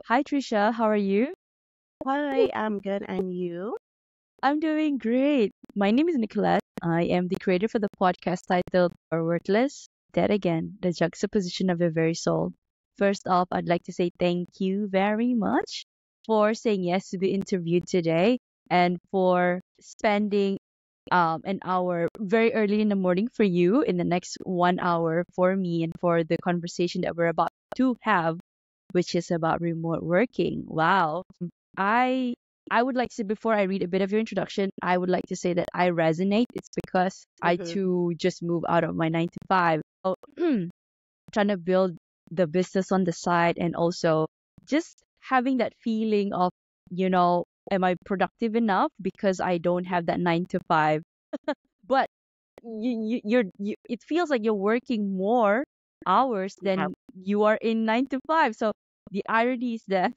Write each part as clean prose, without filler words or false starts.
Hi, Trisha. How are you? Hi, I'm good, and you? I'm doing great. My name is Nicolette. I am the creator for the podcast titled Or Worthless, Dead Again, the juxtaposition of your very soul. First off, I'd like to say thank you very much for saying yes to be interviewed today and for spending an hour very early in the morning for you in the next 1 hour for me and for the conversation that we're about to have, which is about remote working. Wow. I I would like to say before I read a bit of your introduction, I would like to say that I resonate. It's because I Mm-hmm. too just moved out of my 9 to 5. So trying to build the business on the side and also just having that feeling of, am I productive enough because I don't have that 9 to 5. But it feels like you're working more hours Yeah. than you are in 9 to 5. So the irony is that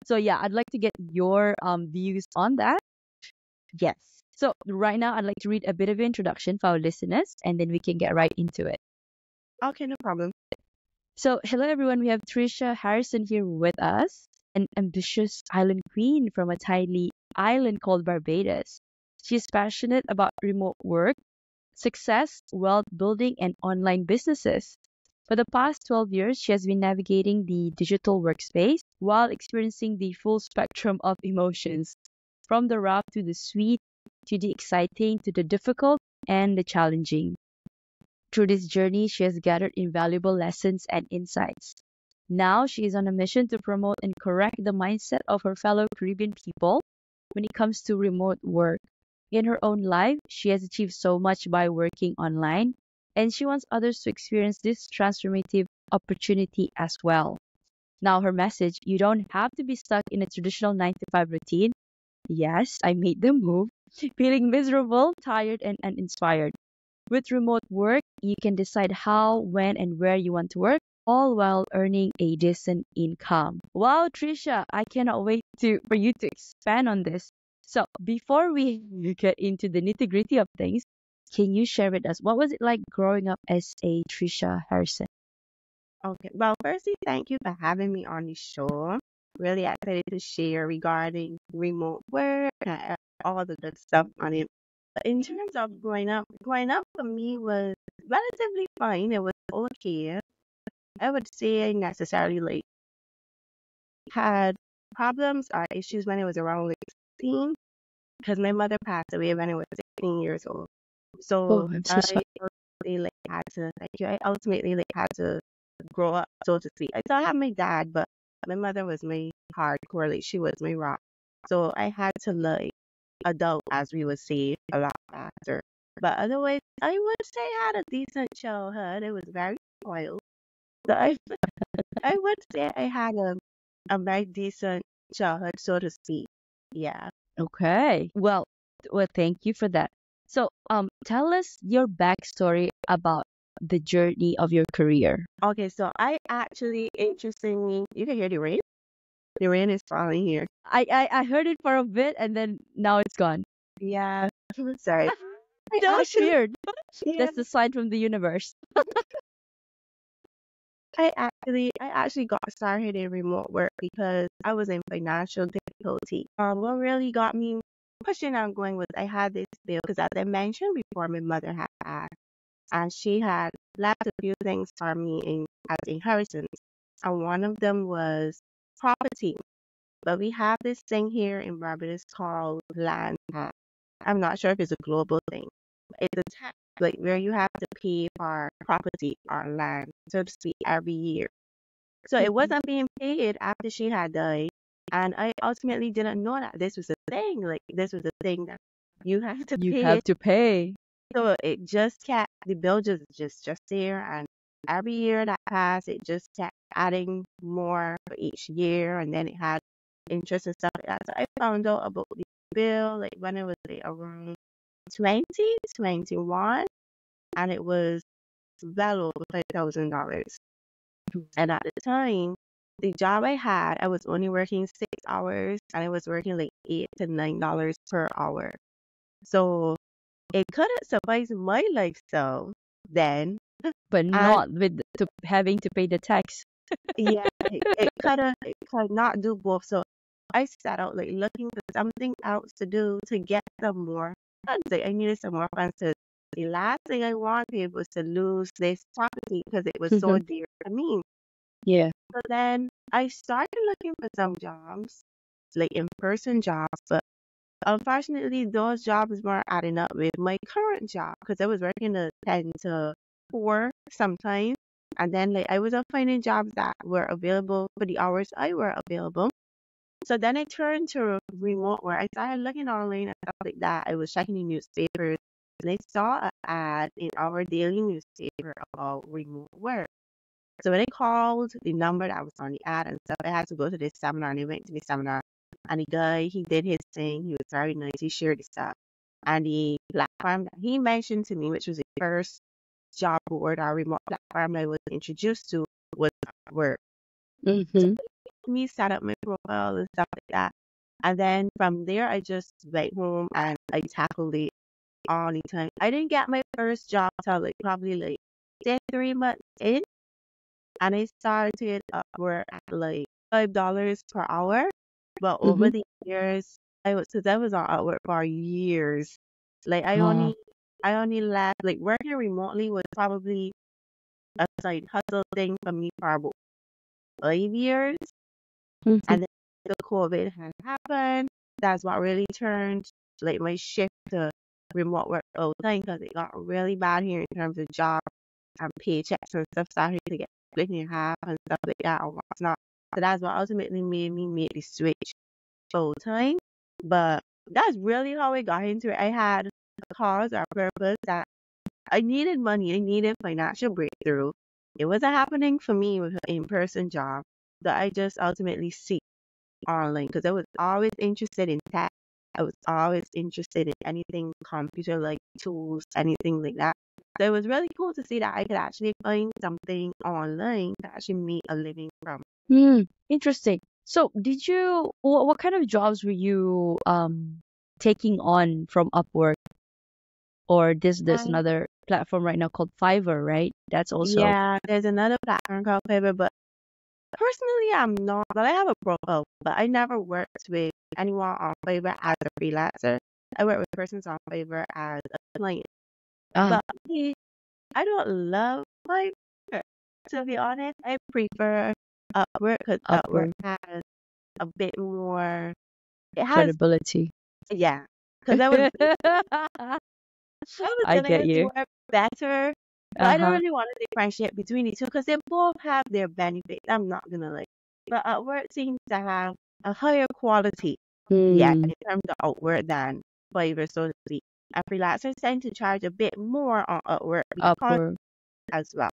so yeah, I'd like to get your views on that. Yes. So right now I'd like to read a bit of introduction for our listeners and then we can get right into it. Okay, no problem. So hello everyone, we have Trisha Harrison here with us, an ambitious island queen from a tiny island called Barbados. She's passionate about remote work, success, wealth building, and online businesses. For the past 12 years, she has been navigating the digital workspace while experiencing the full spectrum of emotions, from the rough to the sweet, to the exciting, to the difficult, and the challenging. Through this journey, she has gathered invaluable lessons and insights. Now she is on a mission to promote and correct the mindset of her fellow Caribbean people when it comes to remote work. In her own life, she has achieved so much by working online, and she wants others to experience this transformative opportunity as well. Now, her message: you don't have to be stuck in a traditional 9 to 5 routine. Yes, I made the move, feeling miserable, tired, and uninspired. With remote work, you can decide how, when, and where you want to work, all while earning a decent income. Wow, Trisha, I cannot wait for you to expand on this. So, before we get into the nitty-gritty of things, can you share with us what was it like growing up as a Trisha Harrison? Okay, well, firstly, thank you for having me on the show. Really excited to share regarding remote work and all the good stuff on it. But in terms of growing up for me was relatively fine. It was okay. I would say I necessarily had problems or issues when I was around 16 because my mother passed away when I was 16 years old. Oh, So I'm so I sorry. ultimately had to thank you. I ultimately had to grow up, so to speak. I still have my dad, but my mother was my hardcore, she was my rock. So I had to adult, as we would say, a lot faster. But otherwise, I would say I had a decent childhood. It was very spoiled. So I would say I had a very decent childhood, so to speak. Yeah. Okay. Well, thank you for that. So, tell us your backstory about the journey of your career. Okay, so I actually, interestingly, you can hear the rain. The rain is falling here. I heard it for a bit and then now it's gone. Yeah. Sorry. I That was actually, weird. yeah, That's the sign from the universe. I actually got started in remote work because I was in financial difficulty. What really got me pushing on going was I had this bill because, as I mentioned before, my mother had passed, and she had left a few things for me as inheritance, and one of them was property. But we have this thing here in Barbados called land tax. I'm not sure if it's a global thing. It's a tax where you have to pay for property or land, so to speak, every year. So it Mhm. wasn't being paid after she had died. And I ultimately didn't know that this was a thing. This was a thing that you have to You pay have it. to pay. So it just kept the bill just there, and every year that passed, it just kept adding more for each year, and then it had interest and stuff like that. So I found out about the bill when it was around 2021, and it was well over $5,000. And at the time, the job I had, I was only working 6 hours, and I was working like $8 to $9 per hour. So it couldn't suffice my lifestyle then. But And not with having to pay the tax. Yeah, it could not do both. So I set out like looking for something else to do to get some more funds. Like, I needed some more funds to. The last thing I wanted was to lose this property because it was so dear to me. Yeah. So then I started looking for some jobs, like in-person jobs, but unfortunately those jobs weren't adding up with my current job because I was working a 10 to 4 sometimes. And then like I wasn't finding jobs that were available for the hours I were available. So then I turned to remote work. I started looking online and stuff like that. I was checking the newspapers and I saw an ad in our daily newspaper about remote work. So when I called the number that was on the ad and stuff, I had to go to this seminar and I went to the seminar. And the guy, he did his thing. He was very nice. He shared his stuff. And the platform that he mentioned to me, which was the first job board or remote platform I was introduced to, was Upwork. So Mm-hmm. me set up my profile and stuff like that. And then from there, I just went home and I tackled it all the time. I didn't get my first job till like probably like say 3 months in, and I started Upwork at like $5 per hour. But Mm-hmm. over the years, because I was on Upwork for years. Like Uh, I only left like working remotely was probably a side hustle thing for me for about 5 years. mm-hmm. And then the COVID had happened. That's what really turned like my shift to remote work all the time because it got really bad here in terms of job and paychecks and stuff started to get split in half and stuff like that or what's not. So that's what ultimately made me make the switch full time. But that's really how I got into it. I had a cause or purpose that I needed money. I needed financial breakthrough. It wasn't happening for me with an in-person job that I just ultimately seek online because I was always interested in tech. I was always interested in anything computer like tools, anything like that. So it was really cool to see that I could actually find something online to actually make a living from. Hmm. Interesting. So, what kind of jobs were you taking on from Upwork, or there's Um, another platform right now called Fiverr, right? That's also. yeah, there's another platform called Payhip, but personally, I'm not. But I have a profile, but I never worked with anyone on Fiverr as a freelancer. I work with persons on Fiverr as a client. Ah, But I don't love Fiverr. To be honest, I prefer Upwork because Upwork Upwork has a bit more. It has, credibility. yeah. Because I was I gonna get use the you. word better, but I don't Uh-huh. really want to differentiate between the two because they both have their benefits. I'm not gonna like, but Upwork seems to have a higher quality, yeah, Hmm. in terms of Upwork than Fiverr, so to speak. And freelancers tend to charge a bit more on Upwork because Upwork. as well.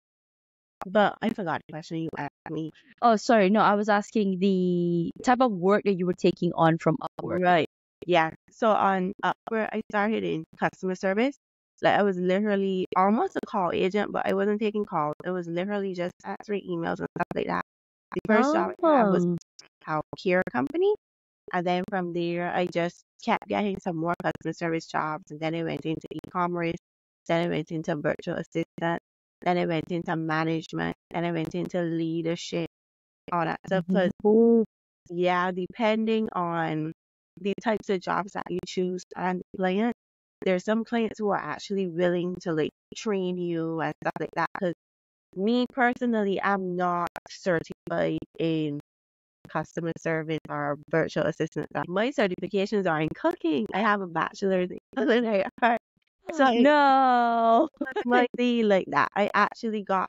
But I forgot the question you asked me. Oh, sorry. No, I was asking the type of work that you were taking on from Upwork. Right. Yeah. So on Upwork, I started in customer service. Like I was literally almost a call agent, but I wasn't taking calls. It was literally just answering emails and stuff like that. The first job I had was Oh. a healthcare company. And then from there, I just kept getting some more customer service jobs. And then I went into e-commerce. Then I went into virtual assistant. Then I went into management. Then I went into leadership, all that stuff. Because Oh. yeah, depending on the types of jobs that you choose and the client, there's some clients who are actually willing to like train you and stuff like that. Because me personally, I'm not certified in customer service or virtual assistant. My certifications are in cooking. I have a bachelor's in culinary art. So it No. might be like that. I actually got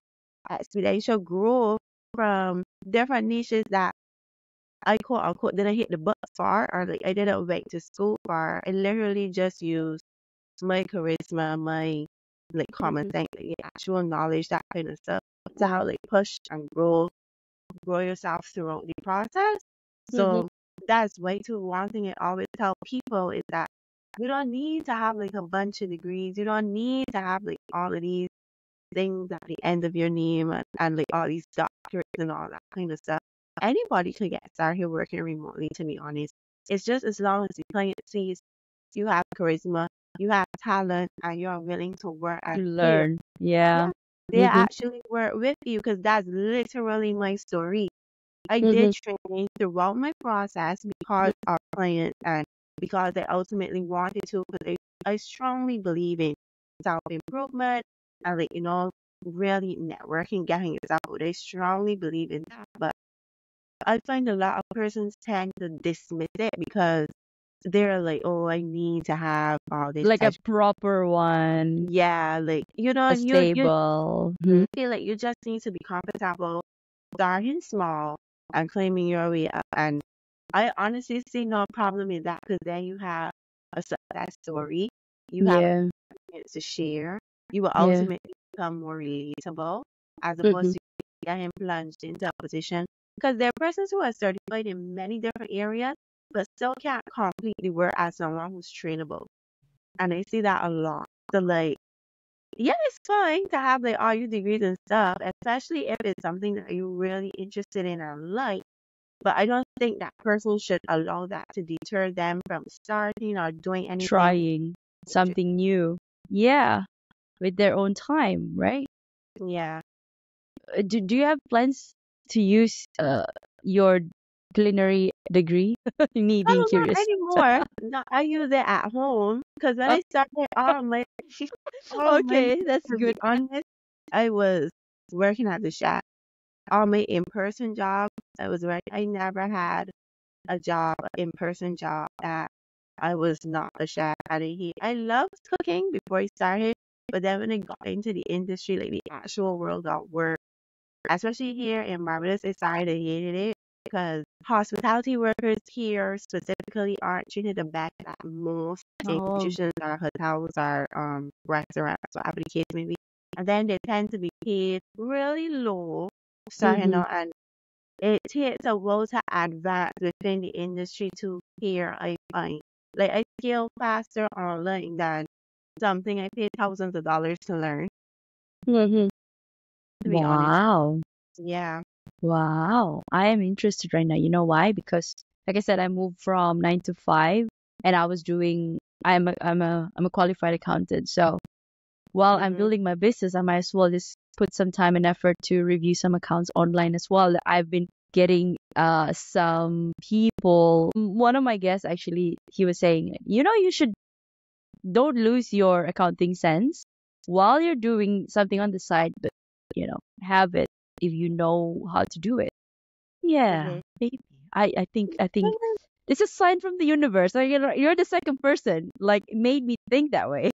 exponential growth from different niches that I quote unquote didn't hit the bus for or like I didn't went to school for. I literally just used my charisma, my like common Mhm. sense, like, the actual knowledge, that kind of stuff to how like push and grow yourself throughout the process. Mhm. So that's way too one thing I always tell people is that you don't need to have like a bunch of degrees. You don't need to have like all of these things at the end of your name and like all these doctorates and all that kind of stuff. Anybody could get started working remotely, to be honest. It's just as long as the client sees you have charisma, you have talent, and you're willing to work and To scale. learn. Yeah, Yeah. they Mm-hmm. actually work with you because that's literally my story. I Mm-hmm. did training throughout my process because of clients and because I ultimately wanted to, because I strongly believe in self-improvement and like, really networking, getting yourself out. I strongly believe in that. But I find a lot of persons tend to dismiss it because they're like, oh, I need to have all this Like a touch. proper one, Yeah, like, a you stable. Mhm. feel like you just need to be comfortable, starting small and claiming your way up. And I honestly see no problem in that because then you have a success story, you have Yeah, experience to share, you will yeah. ultimately become more relatable as opposed Mm-hmm. to getting plunged into a position. Because there are persons who are certified in many different areas, but still can't completely work as someone who's trainable. And I see that a lot. So like, yeah, it's fine to have like all your degrees and stuff, especially if it's something that you're really interested in and like. But I don't think that person should allow that to deter them from starting or doing anything. Trying something new. Yeah, with their own time, right? Yeah. Do you have plans to use your culinary degree? Me being Oh, not curious. anymore. No, I use it at home because when Oh, I started all my, okay, that's to good. be honest, I was working at the shop. All my in-person jobs, I was working. I never had a job, an in-person job that I was not a chef at a heat. I loved cooking before I started, but then when I got into the industry, like the actual world of work, especially here in Barbados, I started to hate it because hospitality workers here specifically aren't treated the best at most Oh. institutions or hotels or restaurants, whatever the case may be. And then they tend to be paid really low starting Mm-hmm. out, and it takes a while to advance within the industry to here, I find. Like I scale faster online than something I paid thousands of dollars to learn, Mm-hmm. to be honest. Wow. Yeah. Wow. I am interested right now. You know why? Because like I said, I moved from 9 to 5 and I was doing I'm a qualified accountant. So while I'm Mhm. building my business, I might as well just put some time and effort to review some accounts online as well. I've been getting some people. One of my guests actually, he was saying, you should don't lose your accounting sense while you're doing something on the side, but have it if you know how to do it. Yeah, Mhm. maybe. I think it's a sign from the universe. Like you're the second person. Like made me think that way.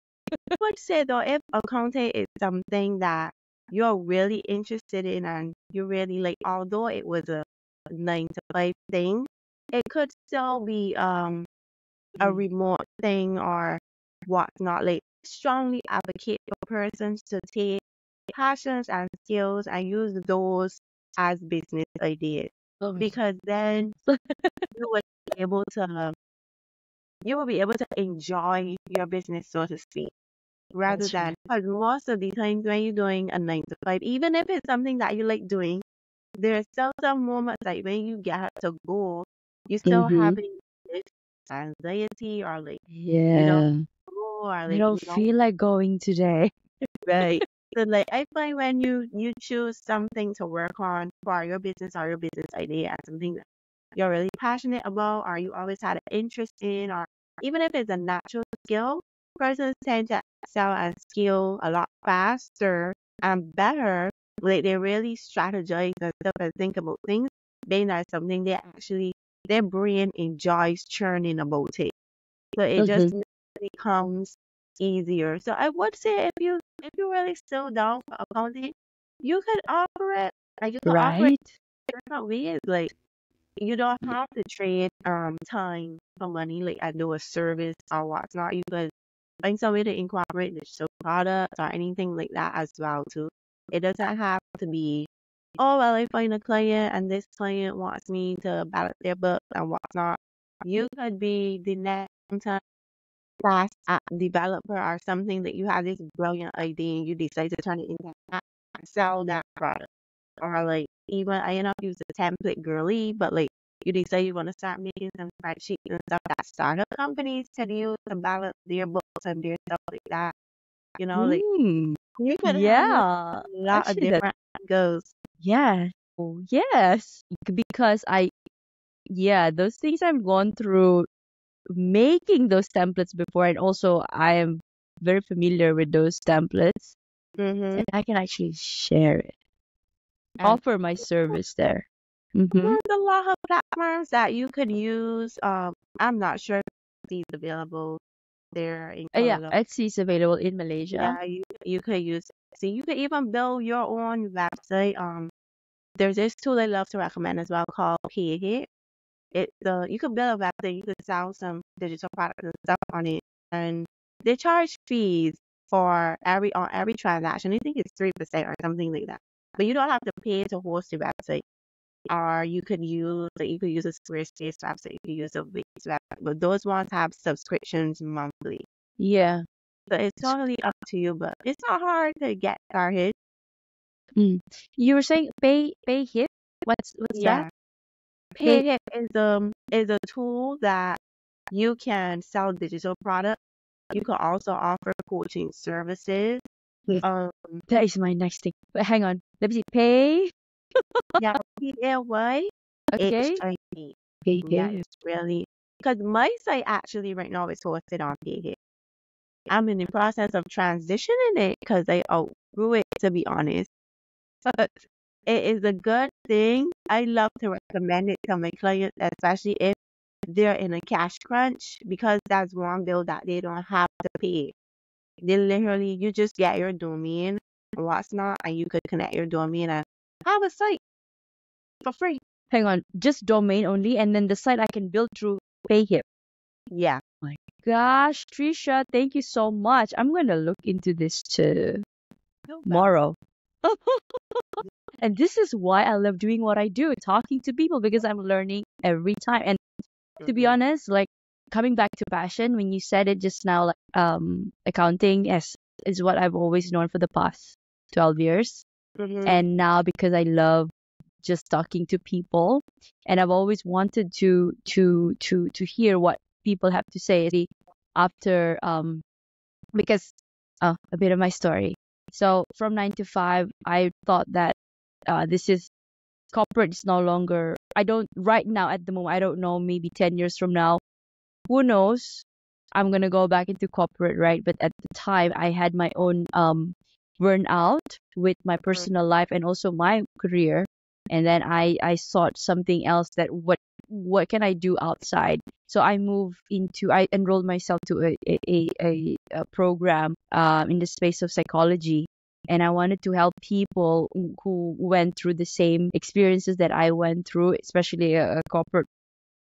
I would say though, if accounting is something that you're really interested in and you really like, although it was a 9 to 5 thing, it could still be a Mm. remote thing or whatnot. Like strongly advocate for persons to take passions and skills and use those as business ideas Oh, because then you will be able to enjoy your business, so to speak, rather that's than right. because most of the times when you're doing a 9 to 5, even if it's something that you like doing, there's still some moments like when you get to go, you still Mm-hmm. having this anxiety or like you don't Yeah. know or I like don't feel like going today. right. So like I find when you choose something to work on for your business or your business idea and something that you're really passionate about or you always had an interest in or even if it's a natural skill, persons tend to excel and skill a lot faster and better. Like they really strategize and stuff and think about things. They know something they actually their brain enjoys churning about it. So it just Mm-hmm. naturally comes easier. So I would say if you really still down for accounting, you could offer it. Like you could offer it Right? different ways. Like you don't have to trade time for money, like I do a service or whatnot. You could find some way to incorporate digital products or anything like that as well too. It doesn't have to be, oh well, I find a client and this client wants me to balance their books and whatnot. You could be the next SaaS app developer or something that you have this brilliant idea and you decide to turn it into an app and sell that product. Or like even I end up using a template girly, but like you decide you want to start making some spreadsheets and stuff that startup companies can use to balance their books and their stuff like that. Like Mm. You could handle Yeah. a lot of Actually, that, different angles. yeah. Oh, yes. Because yeah, those things I've gone through making those templates before, and also I am very familiar with those templates, Mm-hmm. and I can actually share it, And offer my service there. Mm-hmm. there's a lot of platforms that you could use. I'm not sure if these available there in Yeah, Kuala Lumpur. Etsy is available in Malaysia. Yeah, you could use. So you could even build your own website. There's this tool I love to recommend as well called Payhip. You could build a website, you could sell some digital products and stuff on it, and they charge fees for every transaction. I think it's 3% or something like that. But you don't have to pay to host your website. Or you could use a Squarespace website, you could use a Wix website, but those ones have subscriptions monthly. Yeah. So it's totally up to you, but it's not hard to get started. Mm. You were saying pay hip? What's that? Yeah. Pay. Payhip is a tool that you can sell digital products. You can also offer coaching services. Mm. Um, That is my next thing. But hang on. Let me see. Pay. yeah, Okay. Payhip. Pay Yeah, hip. it's really because my site actually right now is hosted on Payhip. I'm in the process of transitioning it because I outgrew it, to be honest. But it is a good thing. I love to recommend it to my clients, especially if they're in a cash crunch, because that's one bill that they don't have to pay. They literally, you just get your domain and what's not, and you could connect your domain and have a site for free. Hang on. Just domain only, and then the site I can build through pay hip. Yeah. My gosh, Trisha, thank you so much. I'm gonna look into this No well. tomorrow. And this is why I love doing what I do, talking to people, because I'm learning every time. And to be Mm-hmm. honest, like coming back to passion, when you said it just now, like accounting, yes, is what I've always known for the past 12 years. Mm-hmm. And now because I love just talking to people, and I've always wanted to hear what people have to say after because a bit of my story. So from 9 to 5, I thought that this is corporate is no longer. I don't right now at the moment. I don't know. Maybe 10 years from now, who knows? I'm gonna go back into corporate, right? But at the time, I had my own burnout with my personal life and also my career, and then I sought something else that what can I do outside? So I enrolled myself to a program in the space of psychology, and I wanted to help people who went through the same experiences that I went through, especially a corporate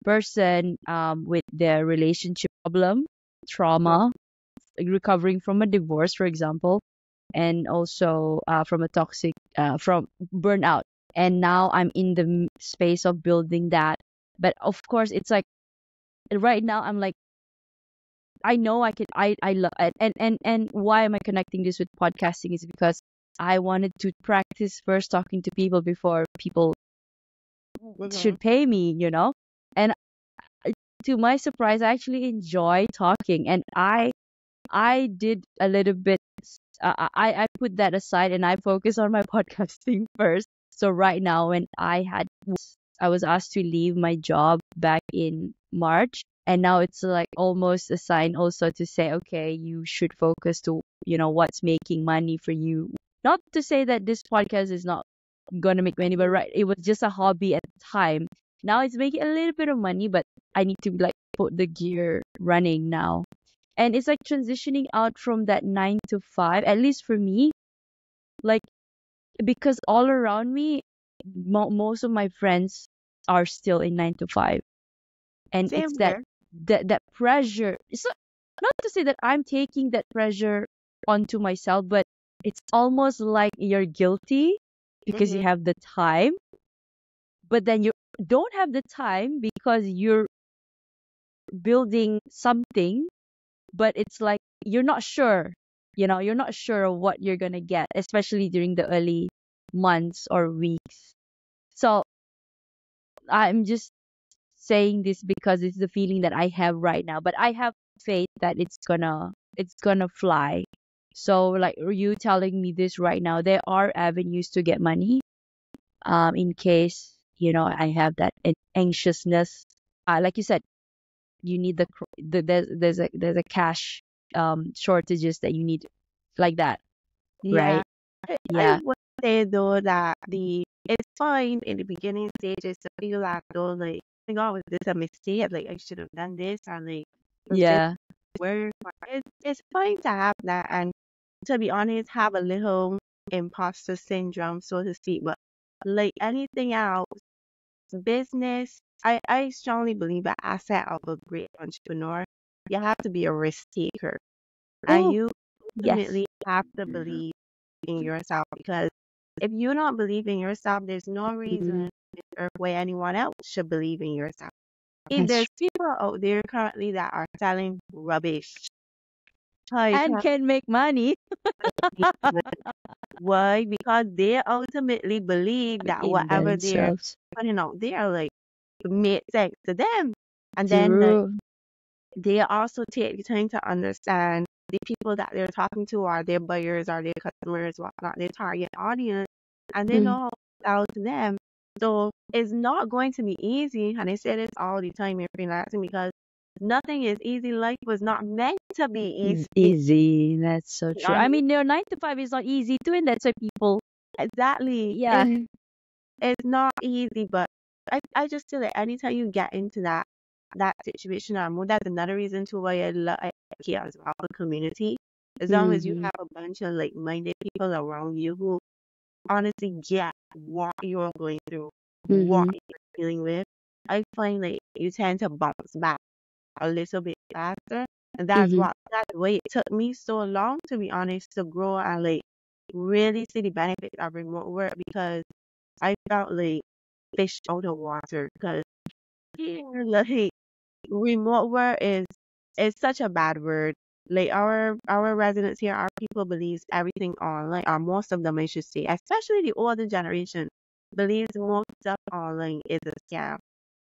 person with their relationship problem, trauma, like recovering from a divorce, for example, and also from a toxic, from burnout. And now I'm in the space of building that. But of course, it's like right now I'm like I know I can I love and why am I connecting this with podcasting is because I wanted to practice first talking to people before people Mm-hmm. should pay me, and to my surprise, I actually enjoy talking, and I did a little bit. I put that aside and I focus on my podcasting first. So right now, when I was asked to leave my job back in March, and now it's like almost a sign also to say, okay, you should focus to what's making money for you. Not to say that this podcast is not gonna make money, but right, it was just a hobby at the time. Now it's making a little bit of money, but I need to like put the gear running now. And it's like transitioning out from that 9 to 5, at least for me, like because all around me, most of my friends are still in 9 to 5, and Same it's here. that pressure. It's not to say that I'm taking that pressure onto myself, but it's almost like you're guilty because you Mm-hmm. have the time, but then you don't have the time because you're building something, but it's like you're not sure, you're not sure of what you're gonna get, especially during the early months or weeks. So I'm just saying this because it's the feeling that I have right now, but I have faith that it's gonna fly. So like you telling me this right now, there are avenues to get money. In case I have that anxiousness. Like you said, you need there's a cash shortages that you need, like that, Yeah. right? I Yeah. would say though that it's fine in the beginning stages to feel like though like, oh my God, was this a mistake? Like I should have done this, or like was this Yeah. where it's fine to have that, and to be honest, have a little imposter syndrome, so to speak. But like anything else, business, I strongly believe an asset of a great entrepreneur, you have to be a risk taker. And Oh, you yes. ultimately have to believe in yourself, because if you don't believe in yourself, there's no Mhm. reason or way anyone else should believe in yourself. If That's there's true. people out there currently that are selling rubbish, I And can't can make money believe it. Why? Because they ultimately believe that in whatever they're themselves. putting out there, like, made sense to them. And then like True. they also take the time to understand the people that they're talking to are their buyers, are their customers, whatnot, their target audience, and they Mm. know how to sell to them. So it's not going to be easy, and I say this all the time in freelancing, because nothing is easy. Life was not meant to be easy. Easy. That's so true. I I mean, mean, your 9 to 5 is not easy too, and that's why people. exactly. Yeah. It's not easy, but I just feel like anytime you get into that situation or mood, that's another reason to why I love here as well, the community. As long as you Mm-hmm. have a bunch of like minded people around you who honestly get what you're going through, what Mm-hmm. you're dealing with, I find like you tend to bounce back a little bit faster. And Mm-hmm. that's why it took me so long, to be honest, to grow and like really see the benefits of remote work, because I felt like fish out of water, because here, like, remote work is such a bad word. Like our residents here, our people believes everything online, or most of them I should say, especially the older generation, believes most stuff online is a scam.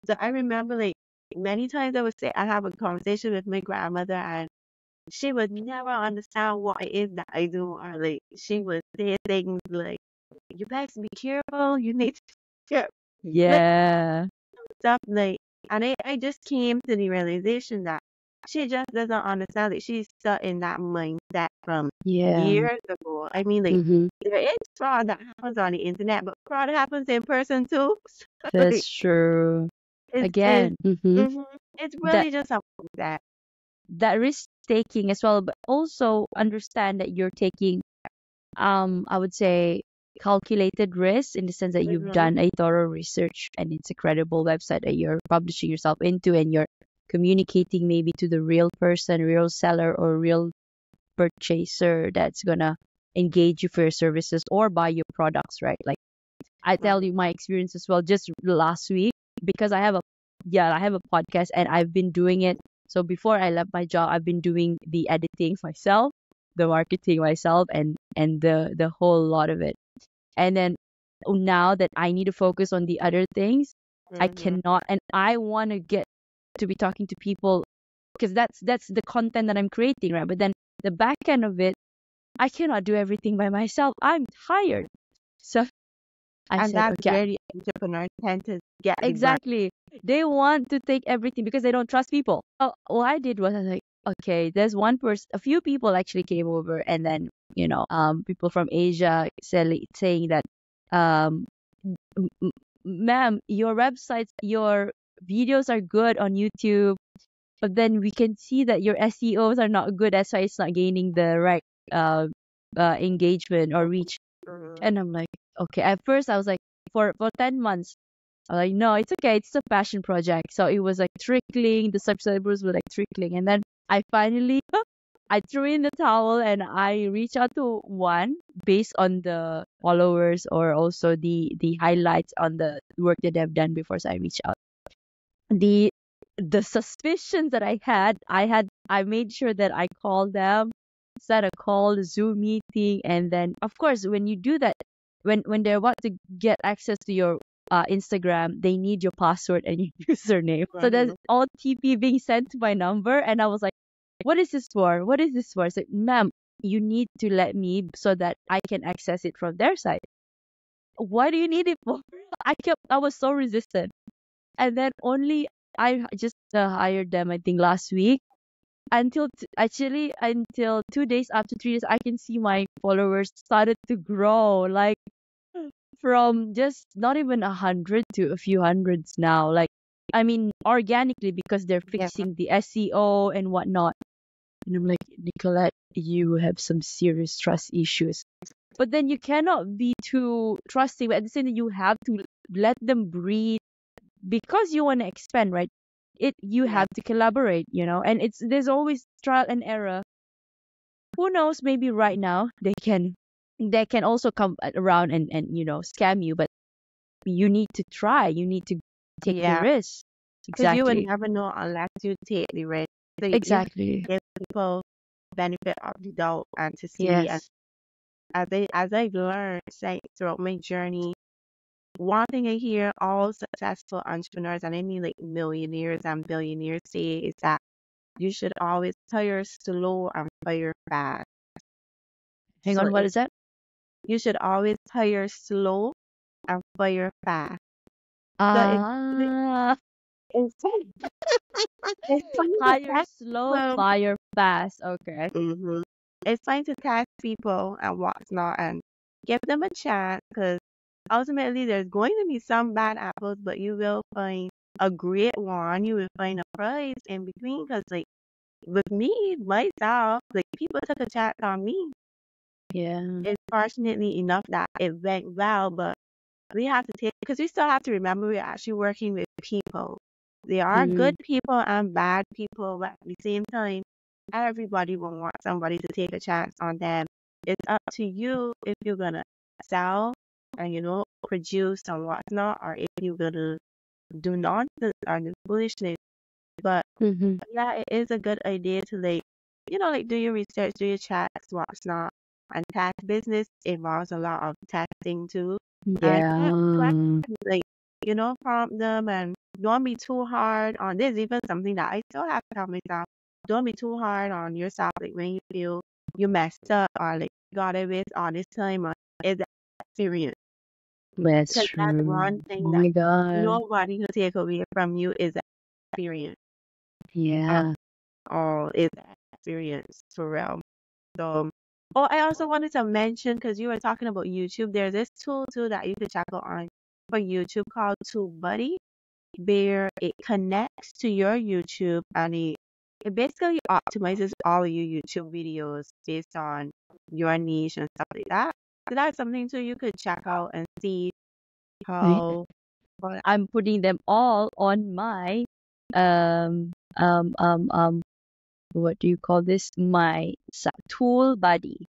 So I remember like many times I would say I have a conversation with my grandmother, and she would never understand what it is that I do, or like she would say things like, you best be careful, you need to be careful. Like Yeah. stuff like, and I just came to the realization that she just doesn't understand that she's stuck in that mindset from Yeah. years ago. I mean, like, Mm-hmm. there is fraud that happens on the internet, but fraud happens in person too. Like, That's true. it's Again. Mm-hmm. mhm. It's That really just a mindset. that risk taking as well, but also understand that you're taking I would say calculated risk in the sense that you've Mm-hmm. done a thorough research and it's a credible website that you're publishing yourself into, and you're communicating maybe to the real person, real seller, or real purchaser that's gonna engage you for your services or buy your products, right? Like I tell you my experience as well just last week, because I have a podcast and I've been doing it. So before I left my job, I've been doing the editing myself, the marketing myself, and the whole lot of it. And then now that I need to focus on the other things, I Mm-hmm. cannot, and I want to get to be talking to people, because that's the content that I'm creating, right? But then the back end of it, I cannot do everything by myself. I'm tired. So I And said, that's okay, where the entrepreneurs tend to get the burn. exactly. They want to take everything because they don't trust people. So what I did was I was like, okay, there's one person, a few people actually came over, and then people from Asia saying that, um, "M- m- ma'am, your websites, your videos are good on YouTube, but then we can see that your SEOs are not good. That's why it's not gaining the right uh, engagement or reach." Mm-hmm. And I'm like, okay. At first, I was like, for 10 months. I'm like, no, it's okay. It's a passion project. So it was like trickling. The subscribers were like trickling, and then I finally I threw in the towel and I reached out to one based on the followers or also the highlights on the work that they've done before. So I reached out. The the suspicions that I made sure that I called them, set a call, Zoom meeting, and then of course when you do that, when they're about to get access to your Instagram, they need your password and your username. So there's Mm-hmm. all TP being sent to my number, and I was like, what is this for? What is this for? I said, ma'am, you need to let me so that I can access it from their side. Why do you need it for? I was so resistant. And then only I just hired them, I think last week. Actually, until 2 days after 3 days, I can see my followers started to grow. Like from just not even 100 to a few hundreds now. Like, I mean, organically because they're Yeah. fixing the SEO and whatnot. And I'm like, Nicolette, you have some serious trust issues. But then you cannot be too trusting. But at the same time, you have to let them breathe because you want to expand, right? You Yeah. have to collaborate, and there's always trial and error. Who knows? Maybe right now they can also come around and scam you, but you need to try. You need to take the Yeah. risk. Because you would Exactly. never know unless you take the risk. So you have Exactly. to give people benefit of the doubt and to see. And Yes. as I've learned, say, throughout my journey, one thing I hear all successful entrepreneurs, and I mean like millionaires and billionaires, say is that you should always hire slow and fire fast. Hang So on. What is that? you should always hire slow and fire fast. So Ah, it's it's fine to higher, test slow, people. fire, fast. Okay. It's fine to test people and what's not and give them a chance because ultimately there's going to be some bad apples, but you will find a great one. You will find a prize in between because, like, with me, myself, like, people took a chance on me. Yeah. It's fortunately enough that it went well, but we have to take, because we still have to remember we're actually working with people. There are Mm-hmm. good people and bad people, but at the same time, everybody will want somebody to take a chance on them. It's up to you if you're gonna sell and produce and whatnot, or if you're gonna do nonsense or do foolishness. But Mm-hmm. yeah, it is a good idea to like do your research, do your checks, what's not. And tax business involves a lot of testing too. And ask Yeah. questions, like, prompt them and don't be too hard on this. Even something that I still have to tell myself. Don't be too hard on yourself, like when you feel you messed up or like got it with all this time or is that experience. That's Because that's true. one thing Oh that my God. nobody will take away from you is that experience. At Yeah. all is that experience for real. So, oh, I also wanted to mention because you were talking about YouTube. There's this tool too that you can check out on for YouTube called TubeBuddy, where it connects to your YouTube and it basically optimizes all of your YouTube videos based on your niche and stuff like that. So that's something too you could check out and see Right. how. But I'm putting them all on my um um um um what do you call this? My tool buddy.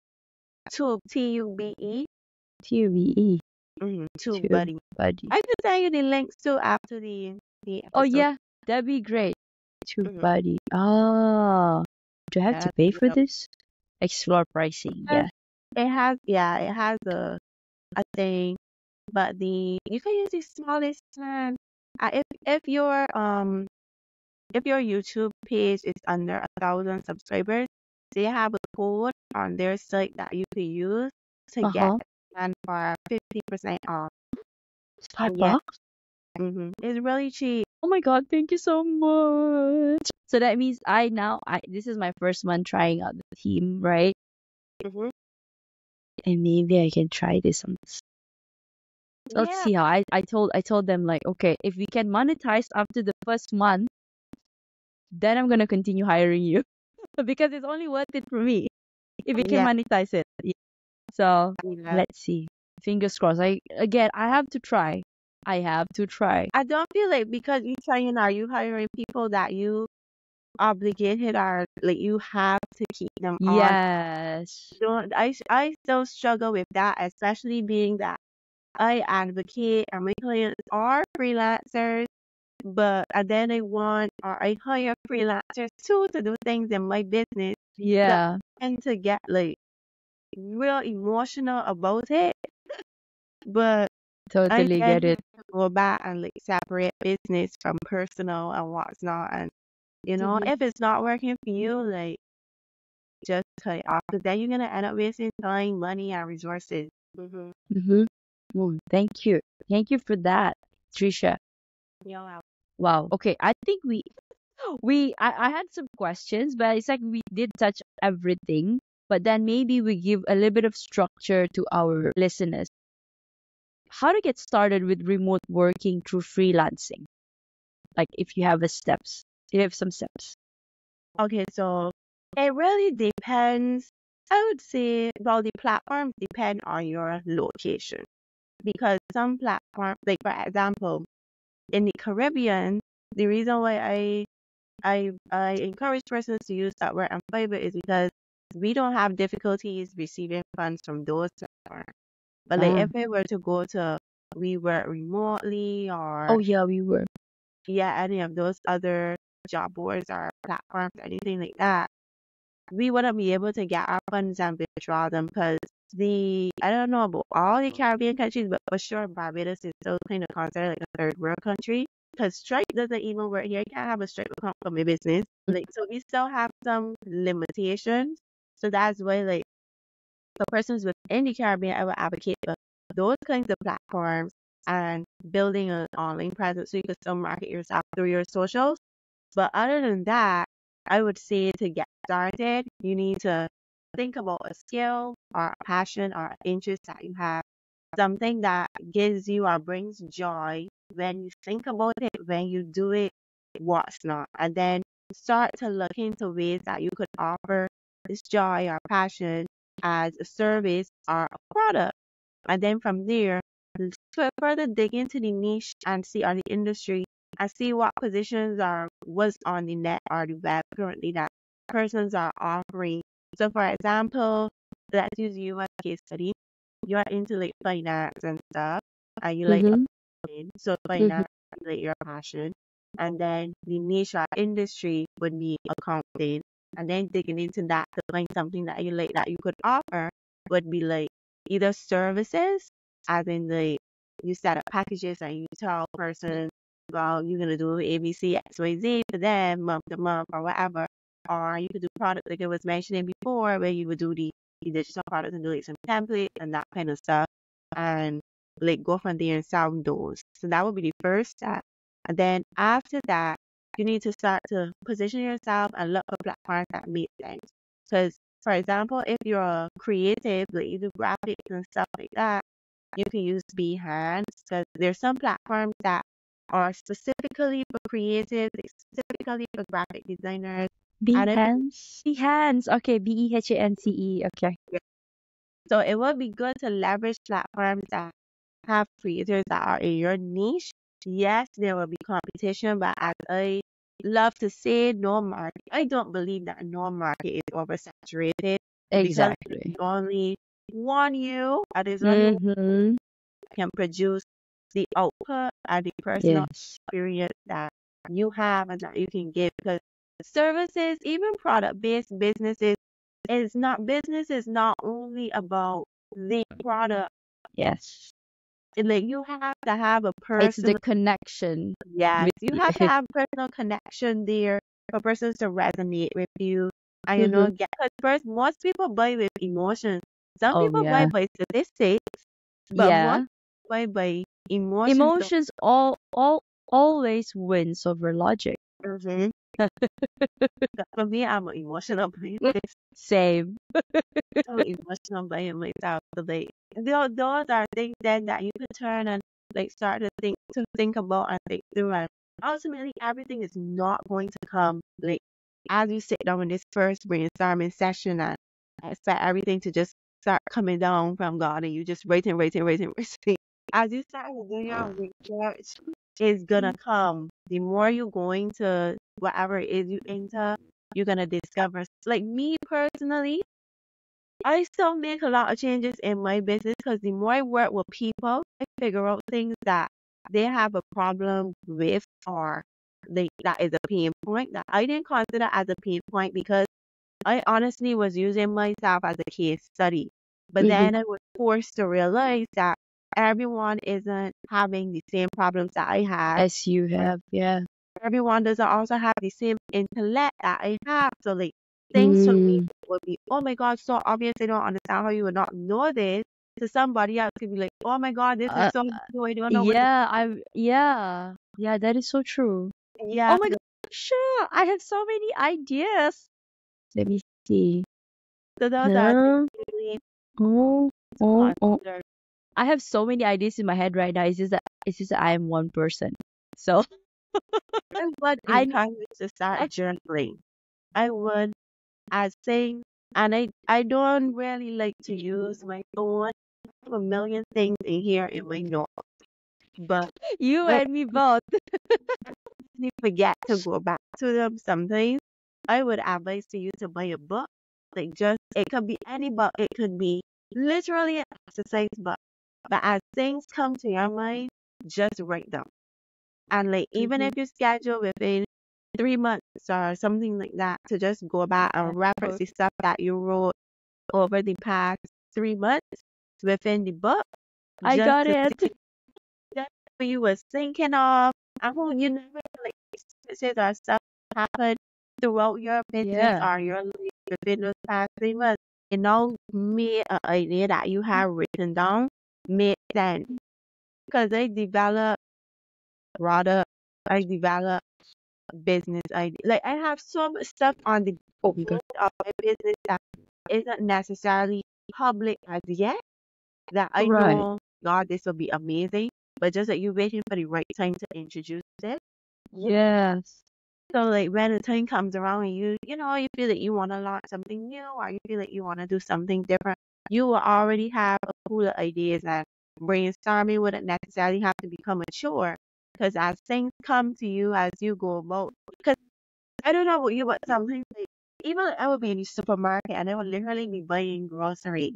Tube, TUBE, TUBE. Tube TubeBuddy. buddy. I could send you the links too after the Oh episode. yeah, that'd be great. Tube Mhm. buddy. Ah, do I have to Yeah, pay for this? Explore pricing. because Yeah. it has a thing, but you can use the smallest plan. If your YouTube page is under 1,000 subscribers, they have a code on their site that you could use to get Uh-huh. a plan for 50% off. It's five And yeah, bucks. it's really cheap. Oh my God, thank you so much. So that means I this is my first month trying out the theme, right? hmm And maybe I can try this on. Let's Yeah, see how I told them, like, okay, if we can monetize after the first month, then I'm gonna continue hiring you because it's only worth it for me if we can yeah, monetize it. Yeah. So yeah. let's see. Fingers crossed. I have to try. I have to try. I don't feel like because you trying are you hiring people that you obligated or like you have to keep them on. Yes. I still struggle with that, especially being that I advocate and my clients are freelancers, but then I hire freelancers too to do things in my business. So I Yeah. tend to get like real emotional about it, but I Totally then get it. have to go back and like separate business from personal and what's not. And Mhm. if it's not working for you, like just cut it off because then you're gonna end up wasting time, money, and resources. Mm-hmm. Mm-hmm. Oh, thank you. Thank you for that, Trisha. Yeah. Wow. Okay, I think I had some questions, but it's like we did touch everything. But then maybe we give a little bit of structure to our listeners. How to get started with remote working through freelancing? Like if you have a steps, you have some steps. Okay, so it really depends. I would say, well, the platforms depend on your location because some platforms, like for example, in the Caribbean, the reason why I encourage persons to use Upwork and Fiverr is because we don't have difficulties receiving funds from those platforms. But like Ah. if we were to go to we work remotely Oh or yeah, we were. yeah, any of those other job boards or platforms, anything like that, we wouldn't be able to get our funds and withdraw them because I don't know about all the Caribbean countries, but for sure Barbados is still kind of considered like a third world country because Stripe doesn't even work here. You can't have a Stripe account for my business. Like, so we still have some limitations. So that's why, like, for persons within the Caribbean, I would advocate for those kinds of platforms and building an online presence so you can still market yourself through your socials. But other than that, I would say to get started, you need to think about a skill or a passion or an interest that you have, something that gives you or brings joy when you think about it, when you do it, what's not. And then start to look into ways that you could offer this joy or passion as a service or a product. And then from there, further dig into the niche and see or the industry and see what positions are was on the net or the web currently that persons are offering. So for example, let's use you as a case study. You're into like finance and stuff, and you like Mm-hmm. accounting. So Mm-hmm. finance is like your passion. And then the niche or industry would be accounting. And then digging into that to find something that you like that you could offer would be like either services, as in like you set up packages and you tell a person, well, you're gonna do ABC, XYZ for them month to month or whatever. Or you could do product like I was mentioning before, where you would do the digital products and do like some templates and that kind of stuff, and like go from there and sell those. So that would be the first step. And then after that, you need to start to position yourself and look for platforms that make sense. Because, for example, if you're a creative, like you do graphics and stuff like that, you can use Behance because there's some platforms that are specifically for creatives, like specifically for graphic designers. And if Behance. Behance. Okay, Behance. Okay. so, it would be good to leverage platforms that have creators that are in your niche. Yes, there will be competition, but as I love to say, no market. I don't believe that no market is oversaturated because there's Exactly. only one you, and there's only one Mm-hmm. that can produce the output and the personal Yes. experience that you have and that you can give. Because services, even product-based businesses, business is not only about the product. Yes. Like you have to have a It's the personal, connection yes, with you the have to have personal connection there for persons to resonate with you. And Mm-hmm. get, because first, most people buy with emotions. Some Oh people buy yeah. by statistics, but most Yeah. buy by emotions. Emotions always wins over logic. Mhm. For me, I'm an emotional being. Same. I'm an emotional being myself. So like, those are things then that you can turn and like start to think about and think through. And ultimately, everything is not going to come like as you sit down in this first brainstorming session and expect everything to just start coming down from God and you just waiting. As you start to do your research, it's gonna come. The more you're going to whatever it is you enter, you're gonna discover. Like me personally, I still make a lot of changes in my business because the more I work with people, I figure out things that they have a problem with or like that is a pain point that I didn't consider as a pain point because I honestly was using myself as a case study. But Mm-hmm. then I was forced to realize that everyone isn't having the same problems that I have. As you Or have, yeah. everyone doesn't also have the same intellect that I have. So like things to me Mm. would be, oh my God, so obvious. I don't understand how you would not know this. To somebody else could be like, oh my God, this is Uh, so new. I don't know what to. yeah, that is so true. Yeah, Oh my God, sure. I have so many ideas. Let me see. so those are things No. really Oh, to oh. consider. I have so many ideas in my head right now. It's just that I am one person. So I would I need encourage you to start I, journaling. I would, as saying, and I don't really like to use my phone. I have a million things in here in my notes, but you I and me both. actually forget to go back to them sometimes. I would advise to you to buy a book. Like just it could be any book. It could be literally an exercise book. But as things come to your mind, just write them. And like even Mm-hmm. if you schedule within 3 months or something like that, to just go back Yeah, and reference the stuff that you wrote over the past 3 months within the book, I just got to it. see just what you was thinking of. I hope you never like experiences or stuff happen throughout your business Yeah. or your life within those past 3 months. It now made an idea that you have written down make sense because I develop product, I develop business idea. Like I have so much stuff on the Oh my God. board of my business that isn't necessarily public as yet. That I Right. know, God, this will be amazing. But just that you're waiting for the right time to introduce it. Yes. So like when the time comes around and you feel that you want to launch something new or you feel like you want to do something different, you will already have a pool of ideas and brainstorming wouldn't necessarily have to become mature. Because as things come to you as you go about, because I don't know about you, but sometimes like even I would be in the supermarket and I would literally be buying groceries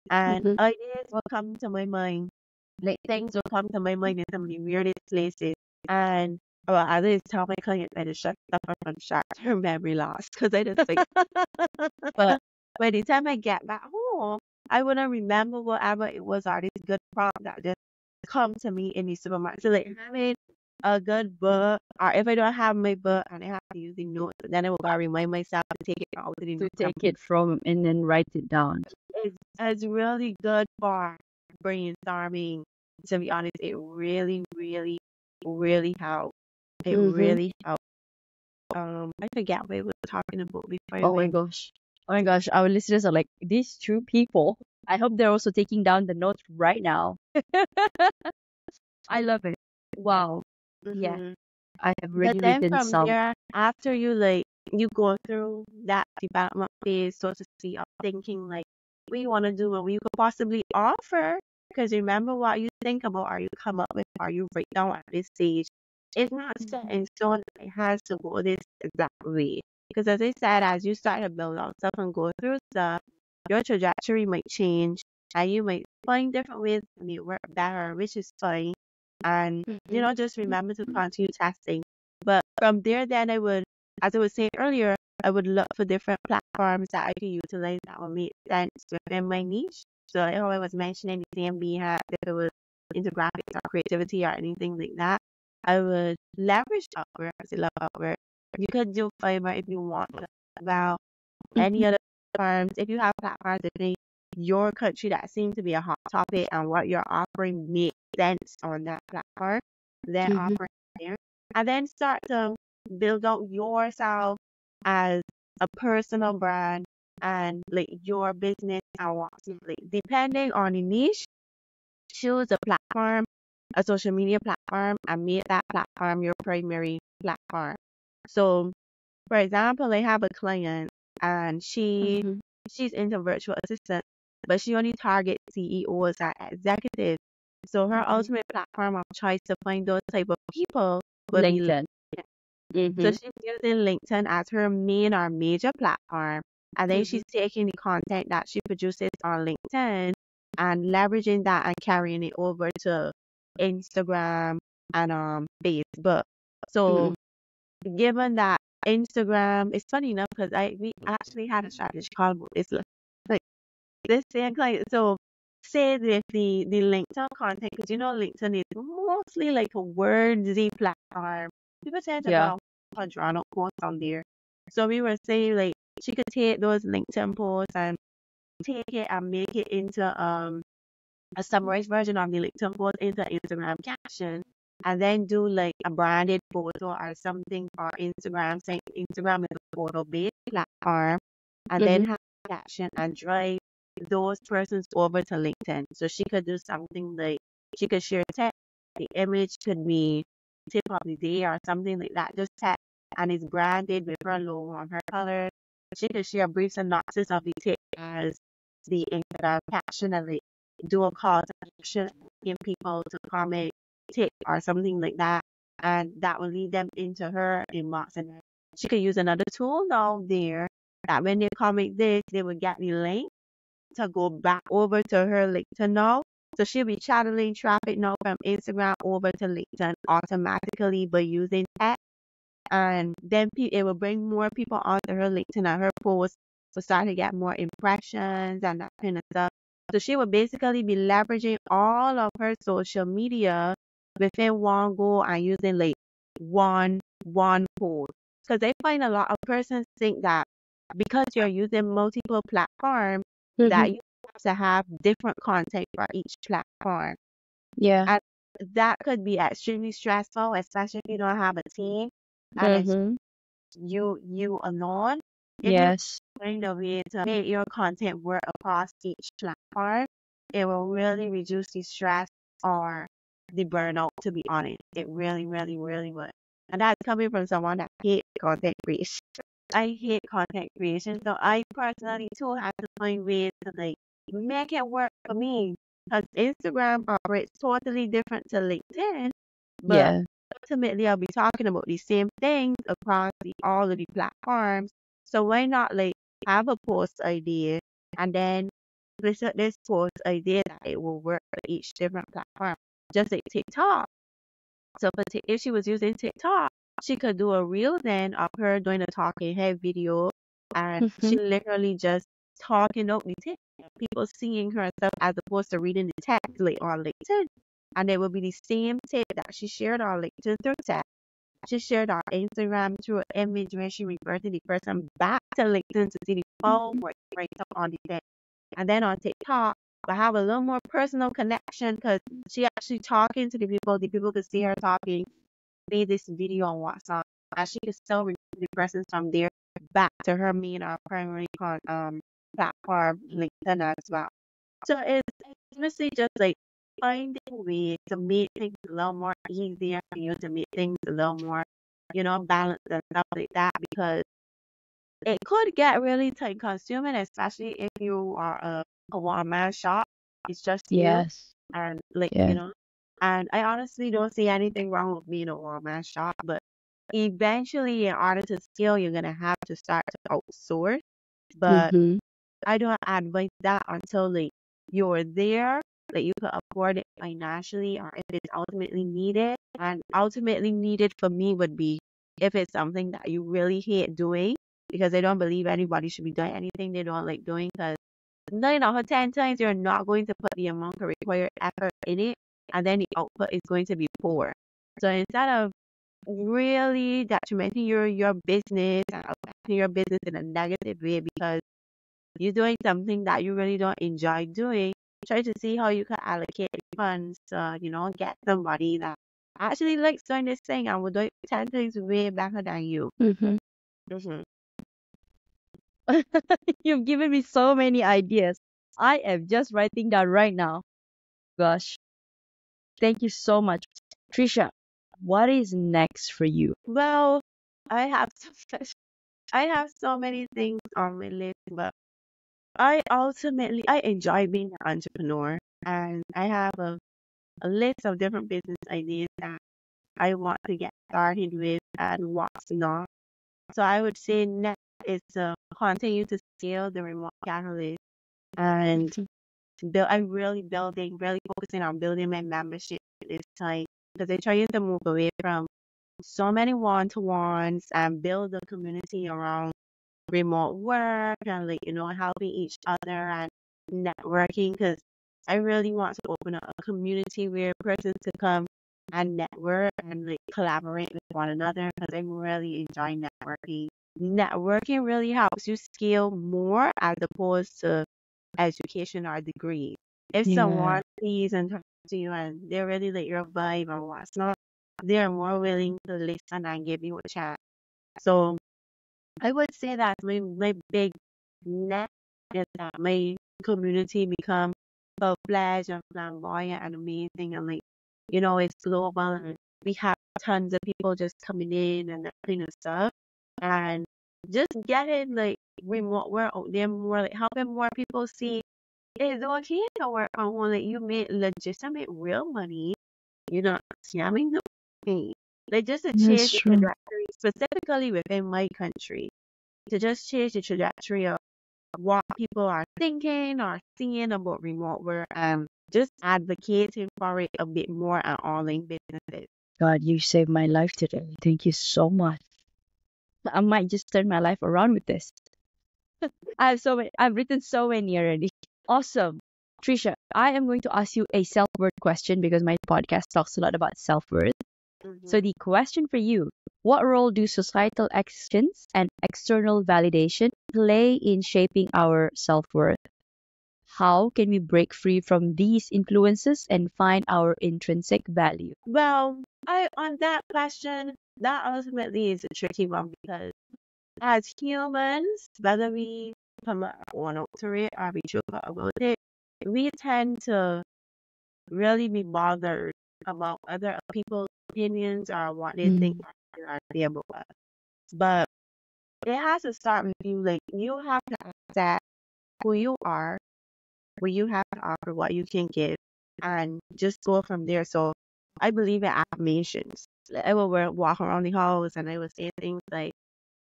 and Mm-hmm. ideas will come to my mind. Like things will come to my mind in some of the weirdest places. And well, I always tell my client that to shut stuff up from short-term memory loss because I just think. But by the time I get back home, I wouldn't remember whatever it was or this good prompt that just come to me in the supermarket. So like having a good book, or if I don't have my book and I have to use the notes, then I will gotta remind myself to take it out to the To notes. take it from and then write it down. It's really good for brainstorming. To be honest, it really, really, really helps. It Mm-hmm. really helps. I forget what we were talking about before I Oh my went. gosh. Oh my gosh. Our listeners are like, these two people. I hope they're also taking down the notes right now. I love it. Wow. Yeah. Hmm. I have But already then written from some. there, after you go through that development phase, so to speak, of thinking like what you want to do and what you could possibly offer. Because remember what you think about or you come up with or you write down at this stage. It's not set in stone. It has to go this exact way. Because as I said, as you start to build out stuff and go through stuff, your trajectory might change and you might find different ways to make it work better, which is fine. And Mhm. just remember to continue testing. But from there, then as I was saying earlier, I would look for different platforms that I could utilize that would make sense within my niche. So like how I was mentioning the CMB hat, if it was into graphics or creativity or anything like that, I would leverage Upwork. I love Upwork. You could do Fiverr if you want. About any Mhm. other platforms, if you have platforms within your country that seem to be a hot topic and what you're offering makes sense on that platform, then Mhm. offer it there. And then start to build out yourself as a personal brand and like your business and what's like depending on the niche, choose a platform, a social media platform, and make that platform your primary platform. So for example, I have a client and Mhm. she's into virtual assistant, but she only targets CEOs and executives. So her Mhm. ultimate platform of choice to find those type of people would be LinkedIn. LinkedIn. So Mhm. she's using LinkedIn as her main or major platform. And then Mhm. she's taking the content that she produces on LinkedIn and leveraging that and carrying it over to Instagram and Facebook. So Mhm. given that Instagram, it's funny enough because we actually had a strategy call about this like this same client. So say with the LinkedIn content, because LinkedIn is mostly like a wordsy platform. People tend to Yeah. put drawn up quotes on there. So we were saying like she could take those LinkedIn posts and take it and make it into a summarized version of the LinkedIn post into Instagram caption, and then do like a branded photo or something for Instagram, saying Instagram is a photo-based platform, and then Mm-hmm. have a caption and drive those persons over to LinkedIn. So she could do something like she could share text. The image could be tip of the day or something like that. Just text and it's branded with her logo on her color. She could share a brief synopsis of the tip as the Instagram caption and like do a call to action, asking people to comment, tip or something like that, and that will lead them into her inbox. And then she could use another tool down there that when they comment this, they will get the link to go back over to her LinkedIn now. So she'll be channeling traffic now from Instagram over to LinkedIn automatically by using text. And then it will bring more people onto her LinkedIn and her post will start to get more impressions and that kind of stuff. So she will basically be leveraging all of her social media within one go and using like one post. Because I find a lot of persons think that because you're using multiple platforms, Mm-hmm. that you have to have different content for each platform. Yeah. And that could be extremely stressful, especially if you don't have a team and it's Mm-hmm. you alone. If you Yes. find a way to make your content work across each platform, it will really reduce the stress or the burnout, to be honest. It really, really, really would. And that's coming from someone that hates content creation. I hate content creation, so I personally too have to find ways to like make it work for me. Because Instagram operates totally different to LinkedIn, but Yeah. ultimately I'll be talking about the same things across all of the platforms. So why not like have a post idea and then this post idea that it will work for each different platform. Just like TikTok. So if she was using TikTok, she could do a reel then of her doing a talking head video, and Mm-hmm. she literally just talking out the tip. People seeing her stuff as opposed to reading the text like on LinkedIn. And it will be the same tip that she shared on LinkedIn through text. She shared on Instagram through an image where she reverted the person back to LinkedIn to see the full work right up on the text. And then on TikTok, I have a little more personal connection because she actually talking to the people could see her talking, made this video on WhatsApp, and she could still read the persons from there back to her main primary platform, LinkedIn as well. So it's honestly just like finding ways to make things a little more easier for you to make things a little more, balanced and stuff like that because it could get really time consuming, especially if you are a one man shop. It's just you Yes. and like, Yeah. and I honestly don't see anything wrong with being a one man shop, but eventually in order to scale you're gonna have to start to outsource. But Mm-hmm. I don't advise that until like you're there, that you could afford it financially or if it's ultimately needed. And ultimately needed for me would be if it's something that you really hate doing, because I don't believe anybody should be doing anything they don't like doing because 9 out of 10 times you're not going to put the amount of required effort in it and then the output is going to be poor. So instead of really documenting your business and affecting your business in a negative way because you're doing something that you really don't enjoy doing, try to see how you can allocate funds to, get somebody that actually likes doing this thing and will do it 10 times way better than you. Mm-hmm. Hmm. You've given me so many ideas. I am just writing down right now. Gosh, thank you so much. Trisha, what is next for you? Well, I have I have so many things on my list, but I enjoy being an entrepreneur and I have a list of different business ideas that I want to get started with and what's not. So I would say next is to continue to scale the remote catalyst and really focusing on building my membership this time because I'm trying to move away from so many one-to-ones and build a community around remote work and like, helping each other and networking because I really want to open up a community where persons could come and network and like collaborate with one another because I'm really enjoying networking. networking really helps you scale more as opposed to education or degree. If Yeah. someone sees and talks to you and they really like your vibe and what's not, they're more willing to listen and give you a chance. So I would say that my big net is that my community become full-fledged and flamboyant and amazing and like, it's global and we have tons of people just coming in and that kind of stuff. And just getting like remote work out there more, like helping more people see it's okay to work on one that you make legitimate real money. You're not scamming the money. Like just to change That's the true. trajectory, specifically within my country, to just change the trajectory of what people are thinking or seeing about remote work and just advocating for it a bit more at online businesses. God, you saved my life today. Thank you so much. I might just turn my life around with this. I've written so many already. Awesome. Trisha, I am going to ask you a self-worth question because my podcast talks a lot about self-worth. So Hmm. the question for you, what role do societal actions and external validation play in shaping our self-worth? How can we break free from these influences and find our intrinsic value? Well, I on that question, that ultimately is a tricky one because as humans, whether we come on up to it or we joke about it, we tend to really be bothered about other people's opinions or what they think Mm, or say about us. But it has to start with you. Like you have to accept who you are, what you have to offer, what you can give, and just go from there. So I believe in affirmations. Like, I will walk around the halls and I will say things like,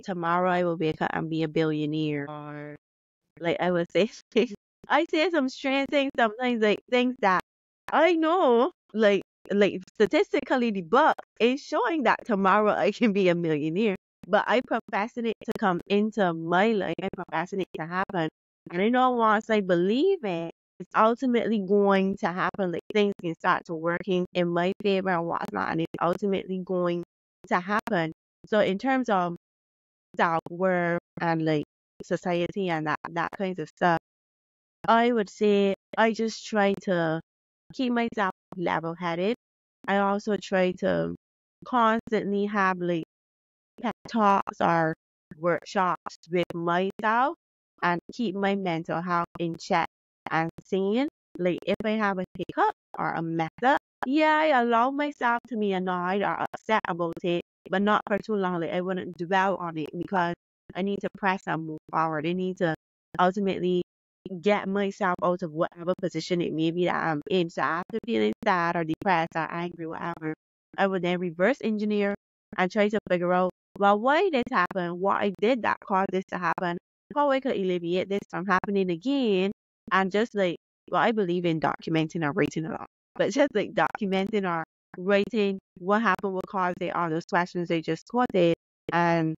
"Tomorrow I will wake up and be a billionaire," or like I would say, I say some strange things sometimes, like things that I know, like statistically, the book is showing that tomorrow I can be a millionaire, but I procrastinate to come into my life. I procrastinate to happen, and I know once I believe it, it's ultimately going to happen. Like things can start to working in my favor and whatnot, and it's ultimately going to happen. So in terms of self-worth and like society and that kinds of stuff, I would say I just try to keep myself level headed. I also try to constantly have like pep talks or workshops with myself and keep my mental health in check and seeing like if I have a hiccup or a mess up, yeah, I allow myself to be annoyed or upset about it, but not for too long. Like I wouldn't dwell on it because I need to press and move forward. I need to ultimately get myself out of whatever position it may be that I'm in. So after feeling sad or depressed or angry, whatever, I would then reverse engineer and try to figure out, well, why this happened, what I did that caused this to happen, how I could alleviate this from happening again, and just like, well, I believe in documenting or writing a lot, but just like documenting or writing what happened, what caused it, all those questions they just quoted, and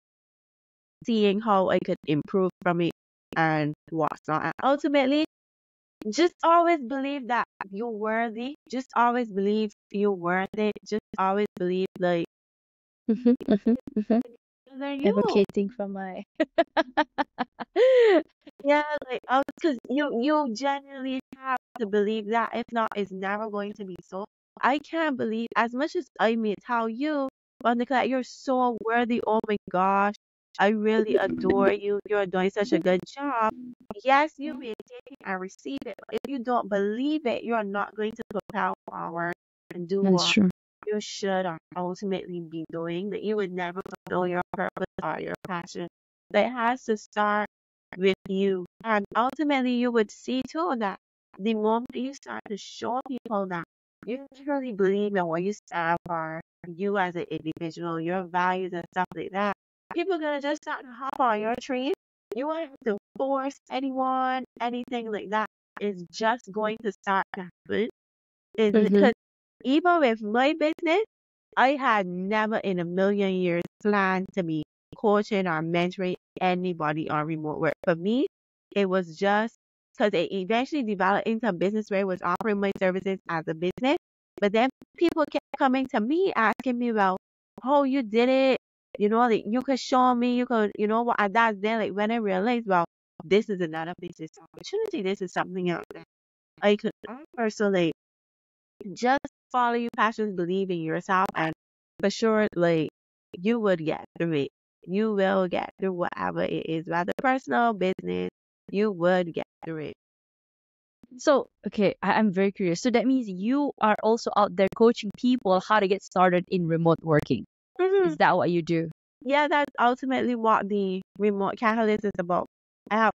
seeing how I could improve from it and what's not. And ultimately, just always believe that you're worthy. Just always believe you're worth it. Just always believe like mhm, mhm, mhm. they're you. Advocating for my. Yeah, like because you genuinely have to believe that. If not, it's never going to be so. I can't believe as much as I may tell you, but Nicolette, you're so worthy. Oh my gosh, I really adore you. You're doing such a good job. Yes, you may take it and receive it, but if you don't believe it, you're not going to propel forward and do That's what true. you should or ultimately be doing. That you would never fulfill your purpose or your passion. That has to start with you. And ultimately, you would see too that the moment you start to show people that you truly believe in what you stand for, you as an individual, your values and stuff like that, people are going to just start to hop on your train. You won't have to force anyone, anything like that. It's just going to start to happen. Is Mm-hmm. because even with my business, I had never in a million years planned to be coaching or mentoring anybody on remote work. For me, it was just because it eventually developed into a business where I was offering my services as a business. But then people kept coming to me asking me about how you did it. like you could show me, you could, what, and that's then like when I realized, well, this is another business opportunity. This is something else that I could offer. So like just follow your passions, believe in yourself, and for sure, like you would get through it. You will get through whatever it is, whether personal, business, you would get through it. So, okay, I'm very curious. So that means you are also out there coaching people how to get started in remote working. Mhm. Is that what you do? Yeah, that's ultimately what the remote catalyst is about. I help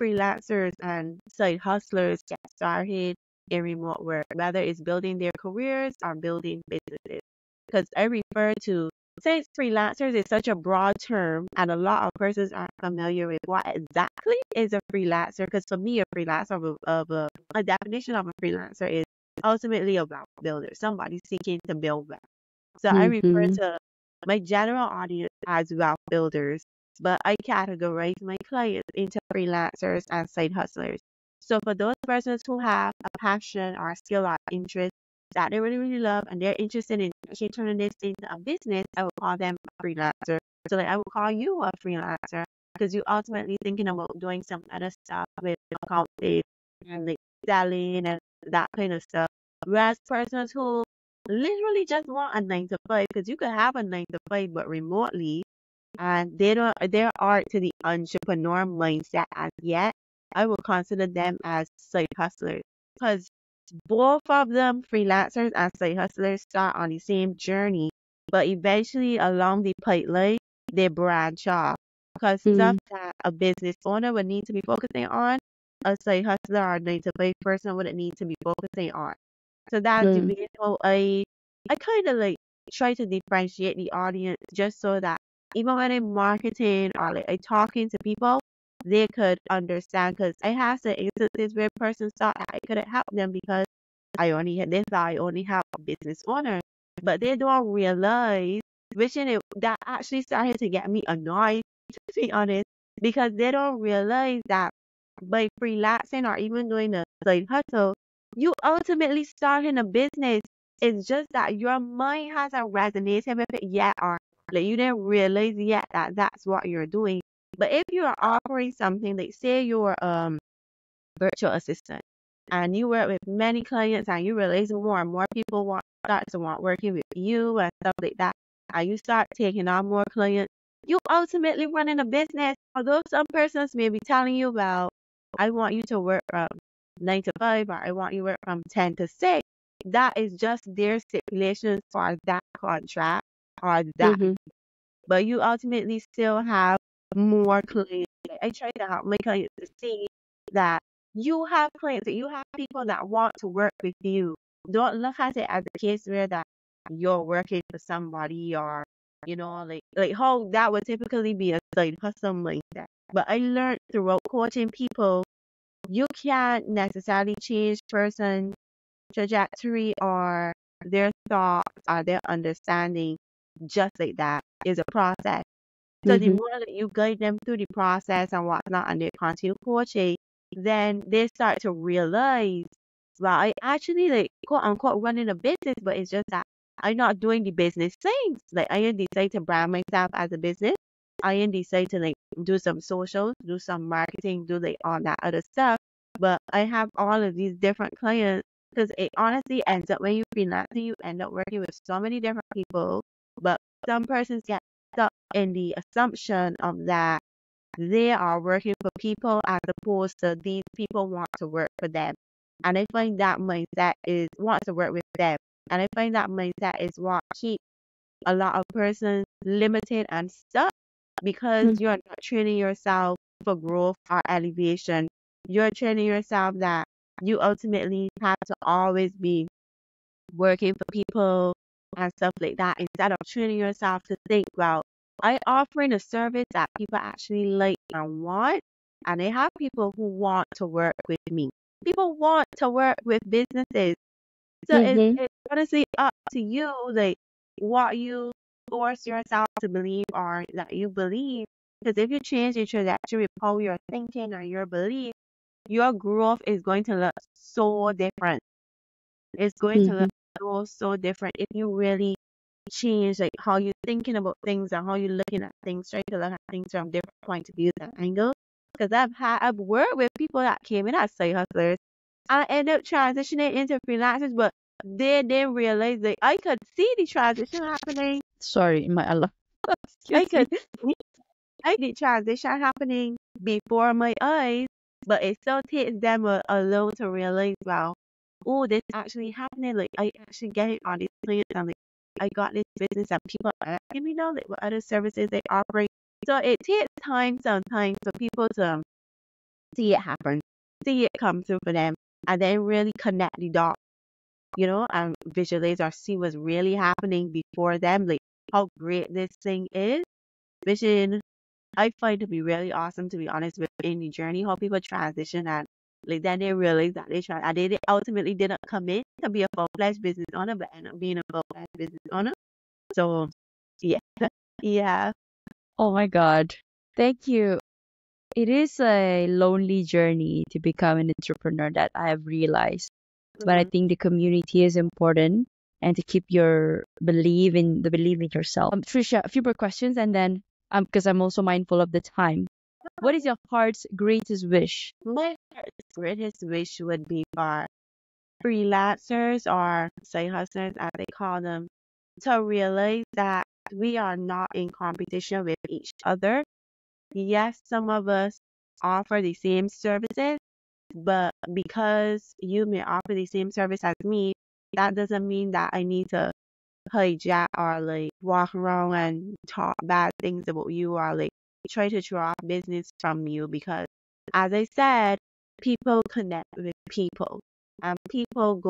freelancers and side hustlers get started in remote work, whether it's building their careers or building businesses. Because I refer to, since freelancers is such a broad term and a lot of persons aren't familiar with what exactly is a freelancer. Because for me, a freelancer a definition of a freelancer is ultimately a wealth builder, somebody seeking to build wealth. So I refer Mm-hmm. to my general audience as wealth builders, but I categorize my clients into freelancers and side hustlers. So for those persons who have a passion or a skill or interest that they really, really love and they're interested in actually turning this into a business, I will call them a freelancer. So like I will call you a freelancer because you're ultimately thinking about doing some other stuff with accounting and like selling and that kind of stuff. Whereas persons who literally just want a 9 to 5, because you could have a 9 to 5 but remotely, and they are to the entrepreneur mindset as yet, I will consider them as side hustlers, because both of them, freelancers and side hustlers, start on the same journey, but eventually along the pipeline they branch off, because stuff that a business owner would need to be focusing on, a side hustler or 9 to 5 person would need to be focusing on. So that's the Mm-hmm. way how I kind of like try to differentiate the audience, just so that even when I'm marketing or like I talking to people, they could understand. Because I have some instances where persons thought I couldn't help them because they thought I only help a business owner, but they don't realize, which in it that actually started to get me annoyed, to be honest, because they don't realize that by freelancing or even doing a side hustle, you ultimately starting a business. It's just that your mind hasn't resonated with it yet, or like you didn't realize yet that that's what you're doing. But if you are offering something, like say you're virtual assistant and you work with many clients and you realize more and more people start to want working with you and stuff like that, and you start taking on more clients, you ultimately running a business. Although some persons may be telling you, well, I want you to work from 9 to 5, or I want you to work from 10 to 6. That is just their stipulations for that contract or that, Mm-hmm. but you ultimately still have more clients. Like, I try to help my clients to see that you have clients, that you have people that want to work with you. Don't look at it as a case where that you're working for somebody, or like how that would typically be a side hustle mindset. But I learned throughout coaching people, you can't necessarily change person trajectory or their thoughts or their understanding just like that. Is a process. So the Mm-hmm. more that you guide them through the process and whatnot, and they continue coaching, then they start to realize, well, I actually like quote unquote running a business, but it's just that I'm not doing the business things. Like I didn't decide to brand myself as a business. I didn't decide to like do some socials, do some marketing, do like all that other stuff. But I have all of these different clients, because it honestly ends up when you freelancing, you end up working with so many different people. But some persons get stuck in the assumption of that they are working for people as opposed to these people want to work for them. And I find that mindset is wants to work with them. And I find that mindset is what keeps a lot of persons limited and stuck, because you're not training yourself for growth or elevation. You're training yourself that you ultimately have to always be working for people and stuff like that, instead of training yourself to think, well, I offering a service that people actually like and want, and I have people who want to work with me. People want to work with businesses. So Mm-hmm. it's honestly up to you, like what you force yourself to believe or that you believe. Because if you change your trajectory of how you're thinking or your belief, your growth is going to look so different. It's going to Mm-hmm. look so different if you really change like how you're thinking about things and how you're looking at things, try to look at things from different point of views and angles. Because I've worked with people that came in as side hustlers and end up transitioning into freelancers, but they didn't realize that I could see the transition happening. Sorry, my Allah. I Excuse me. could see the transition happening before my eyes, but it still takes them a little to realize, wow, oh, this actually happening. Like I actually get it on these clients, and like I got this business and people are asking me now like what other services they operate. So it takes time sometimes for people to see it happen, see it come through for them, and then really connect the dots, and visualize or see what's really happening before them, like how great this thing is. Vision, I find to be really awesome, to be honest, with in the journey, how people transition and like then they realize that they ultimately didn't commit to be a full-fledged business owner, but end up being a full-fledged business owner. So yeah, yeah. Oh my God. Thank you. It is a lonely journey to become an entrepreneur that I have realized. But I Mhm. think the community is important and to keep your belief in yourself. Trisha, a few more questions and then because I'm also mindful of the time. What is your heart's greatest wish? My heart's greatest wish would be for freelancers or side hustlers, as they call them, to realize that we are not in competition with each other. Yes, some of us offer the same services, but because you may offer the same service as me, that doesn't mean that I need to hijack or like walk around and talk bad things about you or like try to draw business from you because as I said, people connect with people and people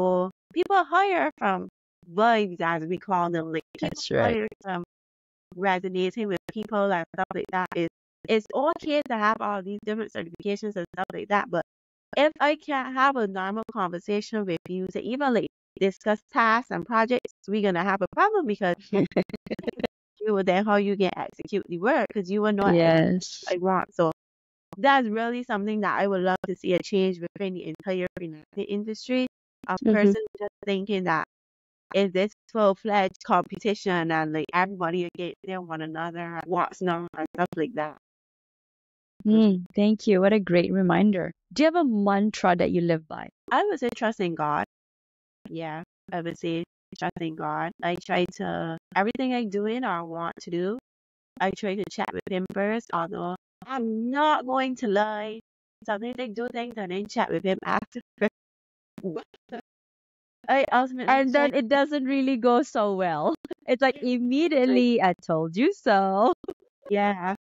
hire from vibes as we call them, like people That's right. hire from resonating with people and stuff like that. It's okay to have all these different certifications and stuff like that, but if I can't have a normal conversation with you to even like discuss tasks and projects, we're gonna have a problem because you will then how you can execute the work because you will not Yes. I want. So that's really something that I would love to see a change within the entire freelancing industry. A Mm-hmm. person just thinking that is this full-fledged competition and like everybody against one another, what's not and stuff like that. Thank you. What a great reminder. Do you have a mantra that you live by? I would say trust in God. Yeah, I would say trust in God. I try to everything I do in or want to do, I try to chat with him first, although I'm not going to lie. Sometimes I do things and then chat with him after. But I ultimately And try. then it doesn't really go so well. It's like immediately, I told you so. Yeah,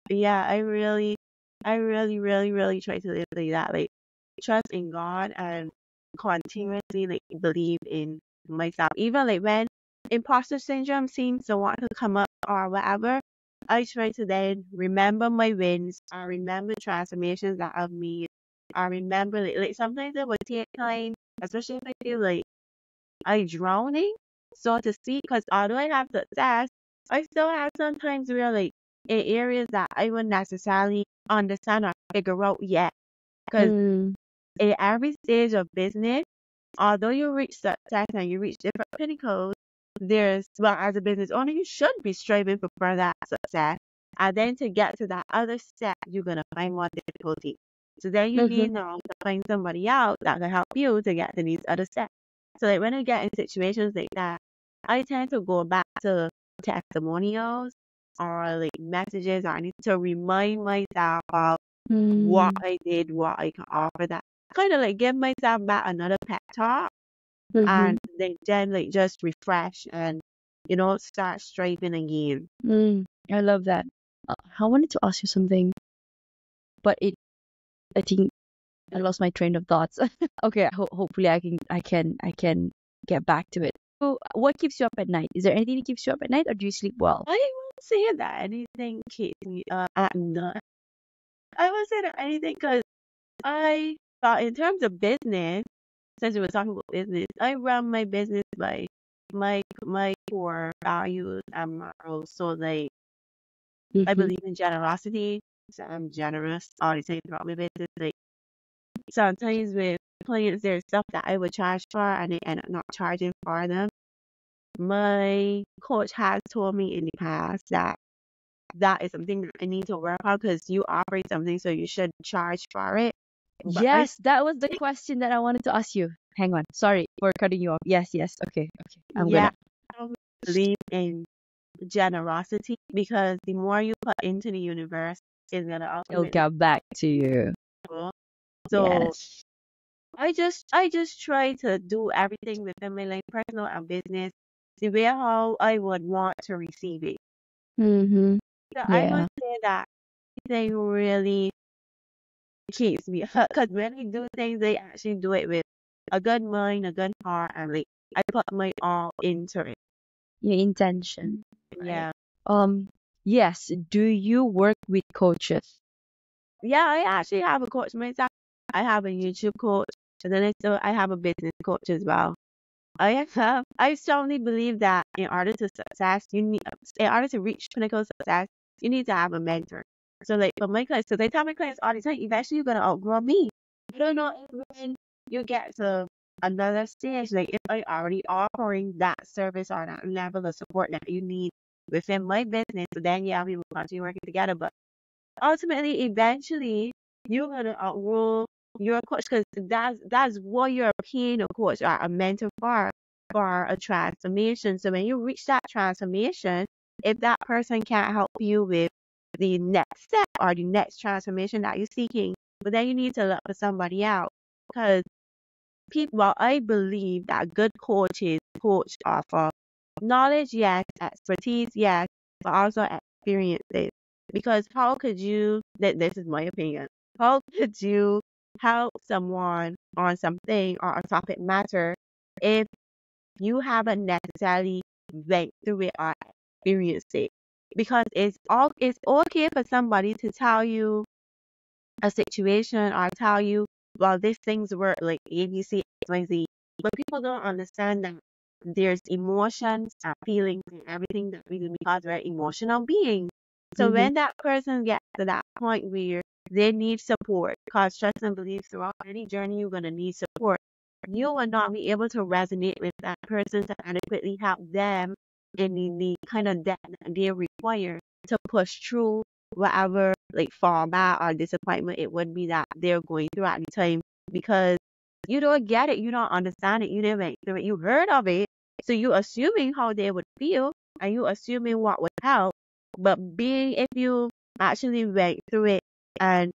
yeah. I really try to live like that. Like trust in God and continuously like believe in myself. Even like when imposter syndrome seems to want to come up or whatever, I try to then remember my wins. I remember transformations that I've made. I remember like sometimes it would take time, especially if I feel like I drowning, so to speak. Because although I have success, I still have sometimes where like in areas that I wouldn't necessarily understand or figure out yet. Because Mm, in every stage of business, although you reach success and you reach different pinnacles, as a business owner, you should be striving for further success. And then to get to that other step, you're going to find more difficulty. So then you mm-hmm. need now to find somebody else that can help you to get to these other steps. So like when I get in situations like that, I tend to go back to testimonials or like messages or I need to remind myself of what Mm, I did, what I can offer that. Kind of like give myself back another pep talk mm-hmm. and then like just refresh and start striving again. I love that. I wanted to ask you something, but I think I lost my train of thoughts. Okay, hopefully I can get back to it. So, what keeps you up at night? Is there anything that keeps you up at night, or do you sleep well? I won't say that anything keeps me up at night. I won't say that anything because I thought in terms of business, since we were talking about business, I run my business by my core values and morals. So like I Mm-hmm. believe in generosity. So I'm generous all the time throughout my business. Like sometimes with clients there's stuff that I would charge for and they end up not charging for them. my coach has told me in the past that that is something that I need to work on because you operate something, so you should charge for it. But I Yes, that was the question that I wanted to ask you. Hang on. Sorry for cutting you off. Yes, yes. Okay, okay. I'm yeah, gonna. I don't believe in generosity because the more you put into the universe is gonna It'll ultimately get back to you. grow. So Yes. I just try to do everything within my like personal and business the way how I would want to receive it. Mm-hmm. So I Yeah. must say that they really keeps me because when I do things, they actually do it with a good mind, a good heart, and like I put my all into it. Your intention, right? Yeah. Um, yes. Do you work with coaches? Yeah, I actually have a coach myself. I have a YouTube coach, and then I have a business coach as well. I strongly believe that in order to success, in order to reach pinnacle success, you need to have a mentor. So like for my clients, so they tell my clients all the time, eventually you're gonna outgrow me. I don't know if when you get to another stage, like if I already offering that service or that level of support that you need within my business, so then yeah, we will continue working together. But ultimately, eventually, you're gonna outgrow your coach because that's what you're paying a coach or a mentor for a transformation. So when you reach that transformation, if that person can't help you with the next step or the next transformation that you're seeking, but then you need to look for somebody else. Because people, well, I believe that good coaches coach off of knowledge, yes, expertise, yes, but also experiences. Because how could you, this is my opinion, how could you help someone on something or a topic matter if you haven't necessarily went through it or experienced it? Because it's okay for somebody to tell you a situation or tell you, well, these things work like ABC, XYZ. But people don't understand that there's emotions and feelings and everything that we do because we're emotional beings. So Mm-hmm. when that person gets to that point where they need support, because trust and belief throughout any journey, you're going to need support. You will not be able to resonate with that person to adequately help them in the kind of depth that they require to push through whatever like fallback or disappointment it would be that they're going through at the time because you don't get it, you don't understand it, you didn't went through it, you heard of it, so you assuming how they would feel and you assuming what would help. But being if you actually went through it and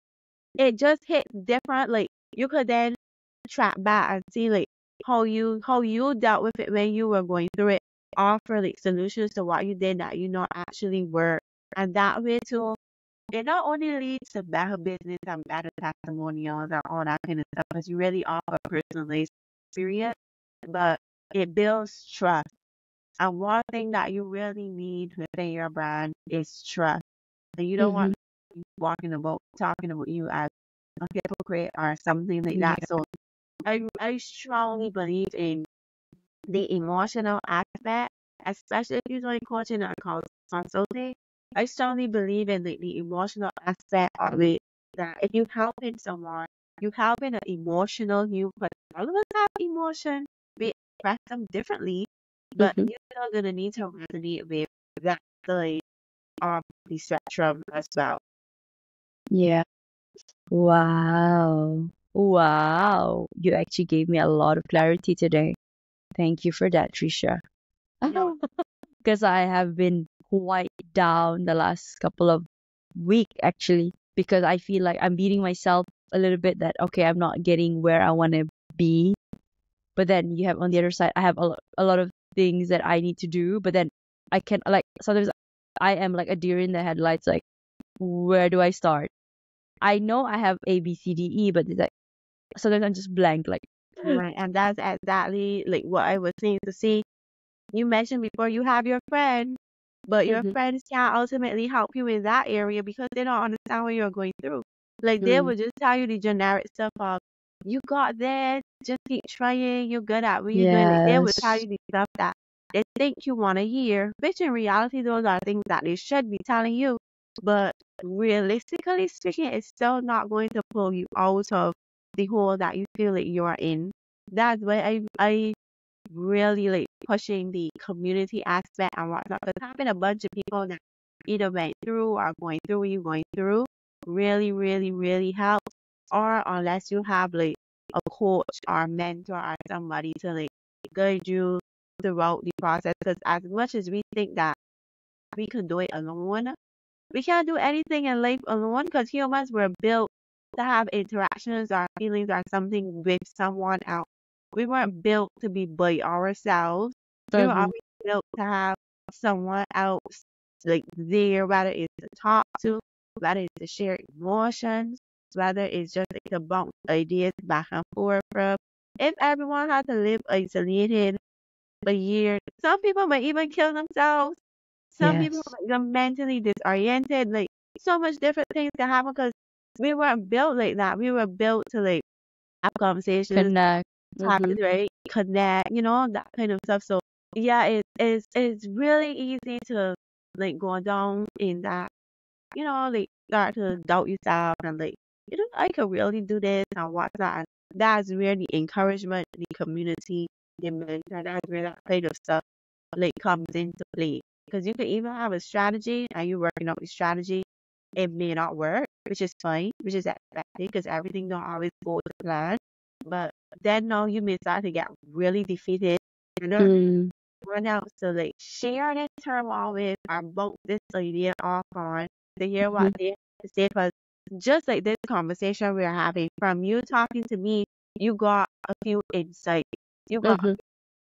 it just hit different, like you could then track back and see like how you dealt with it when you were going through it, offer like solutions to what you did that you know actually work. And that way too it not only leads to better business and better testimonials and all that kind of stuff, because you really offer a personalized experience, but it builds trust. And one thing that you really need within your brand is trust. And you don't want Mm-hmm. people walking about talking about you as a hypocrite or something like Yeah. that. So I strongly believe in the emotional aspect, especially if you're doing coaching and consulting. I strongly believe in the emotional aspect of it. That if you helping someone, you helping an emotional you. Because all of us have emotion. We express them differently, but Mm-hmm. you're still gonna need to resonate with that side of the spectrum as well. Yeah. Wow. Wow. You actually gave me a lot of clarity today. Thank you for that, Trisha. No, Because I have been quite down the last couple of week actually because I feel like I'm beating myself a little bit that okay, I'm not getting where I want to be. But then you have on the other side, I have a lot of things that I need to do, but then I can like sometimes I am like a deer in the headlights like where do I start? I know I have A B C D E, but it's like sometimes I'm just blank like right, and that's exactly like what I was saying to see. You mentioned before you have your friend, but your Mhm. friends can't ultimately help you in that area because they don't understand what you're going through. Like they Mm. will just tell you the generic stuff of you got this, just keep trying, you're good at what you're doing. Like they will tell Yes. you the stuff that they think you want to hear, which in reality those are things that they should be telling you. But realistically speaking, it's still not going to pull you out of the hole that you feel like you're in. That's why I really like pushing the community aspect and whatnot. Because having a bunch of people that either went through or going through what you're going through really, really, really helps. Or unless you have like a coach or a mentor or somebody to like guide you throughout the process. Because as much as we think that we can do it alone, we can't do anything in life alone because humans were built to have interactions or feelings or something with someone else. We weren't built to be by ourselves. We were Mm-hmm. always built to have someone else like there, whether it's to talk to, whether it's to share emotions, whether it's just like to bounce ideas back and forth from. If everyone had to live isolated a year, some people might even kill themselves. Some people Yes. like, are mentally disoriented. Like so much different things can happen because we weren't built like that. We were built to like have conversations, Connect. topics, Mm-hmm. right? Connect, that kind of stuff. So yeah, it's really easy to like go down in that, like start to doubt yourself and like, I could really do this and what's that. And that's where the encouragement, the community, the mentor, that's where that kind of stuff like comes into play. Because you can even have a strategy and you're working out the strategy, it may not work, which is fine, which is expected because everything don't always go to plan. But then now you may start to get really defeated. You know, Mm-hmm. run out to like share this turmoil with or bounce this idea off on to hear what they have to say. Because just like this conversation we're having, from you talking to me, you got a few insights. You got Mm-hmm.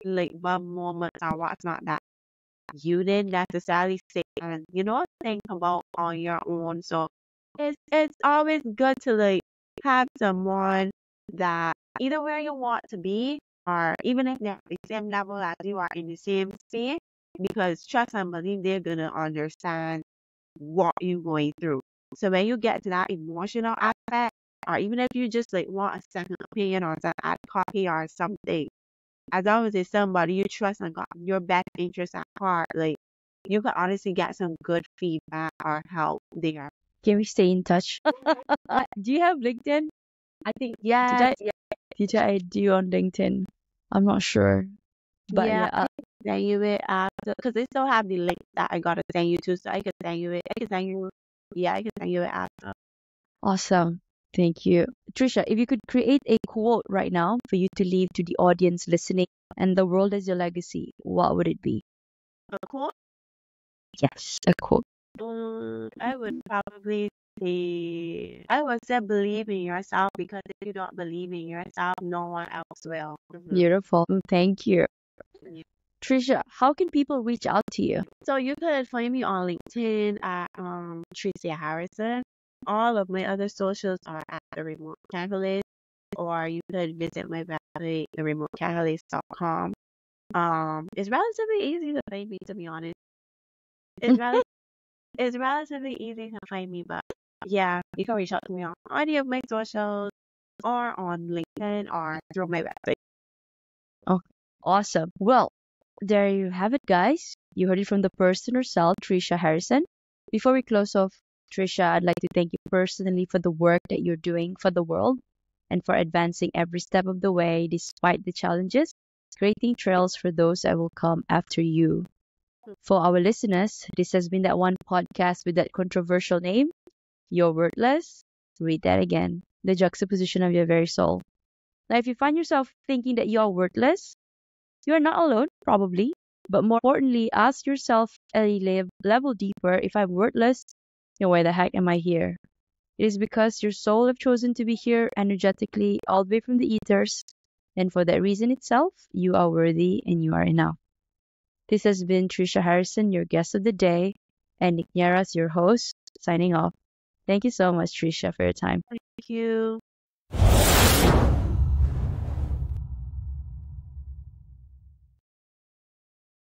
like one moment or what's not that you didn't necessarily sit and think about on your own. So it's always good to like have someone that either where you want to be or even if they're at the same level as you are in the same space, because trust and believe they're gonna understand what you're going through. So when you get to that emotional aspect, or even if you just like want a second opinion or some ad copy or something, as long as it's somebody you trust and got your best interest at heart, like you can honestly get some good feedback or help there. Can we stay in touch? Do you have LinkedIn? I think Did yes, I yeah, did I add you on LinkedIn? I'm not sure. But yeah. yeah, I can send you it after because they still have the link that I gotta send you to, so I can send you it. I can send you, yeah, I can send you it after. awesome. Thank you. Trisha, if you could create a quote right now for you to leave to the audience listening and the world as your legacy, what would it be? Cool. Yes, a quote. I would probably say I would say believe in yourself because if you don't believe in yourself, no one else will. Beautiful. Thank you. Yeah. Trisha, how can people reach out to you? So you could find me on LinkedIn at Tricia Harrison. All of my other socials are at the Remote Catalyst, or you could visit my website, theremotecatalyst.com. It's relatively easy to find me, to be honest. It's rel- it's relatively easy to find me, but yeah, you can reach out to me on any of my socials or on LinkedIn or through my website. Okay, awesome. Well, there you have it, guys. You heard it from the person herself, Trisha Harrison. Before we close off, Trisha, I'd like to thank you personally for the work that you're doing for the world and for advancing every step of the way despite the challenges, creating trails for those that will come after you. For our listeners, this has been that one podcast with that controversial name, You're Worthless. Read that again. The juxtaposition of your very soul. Now, if you find yourself thinking that you're worthless, you are not alone, probably. But more importantly, ask yourself a level deeper, if I'm worthless, then why the heck am I here? It is because your soul have chosen to be here energetically all the way from the ethers. And for that reason itself, you are worthy and you are enough. This has been Trisha Harrison, your guest of the day, and Nick Nieras, your host, signing off. Thank you so much, Trisha, for your time. Thank you.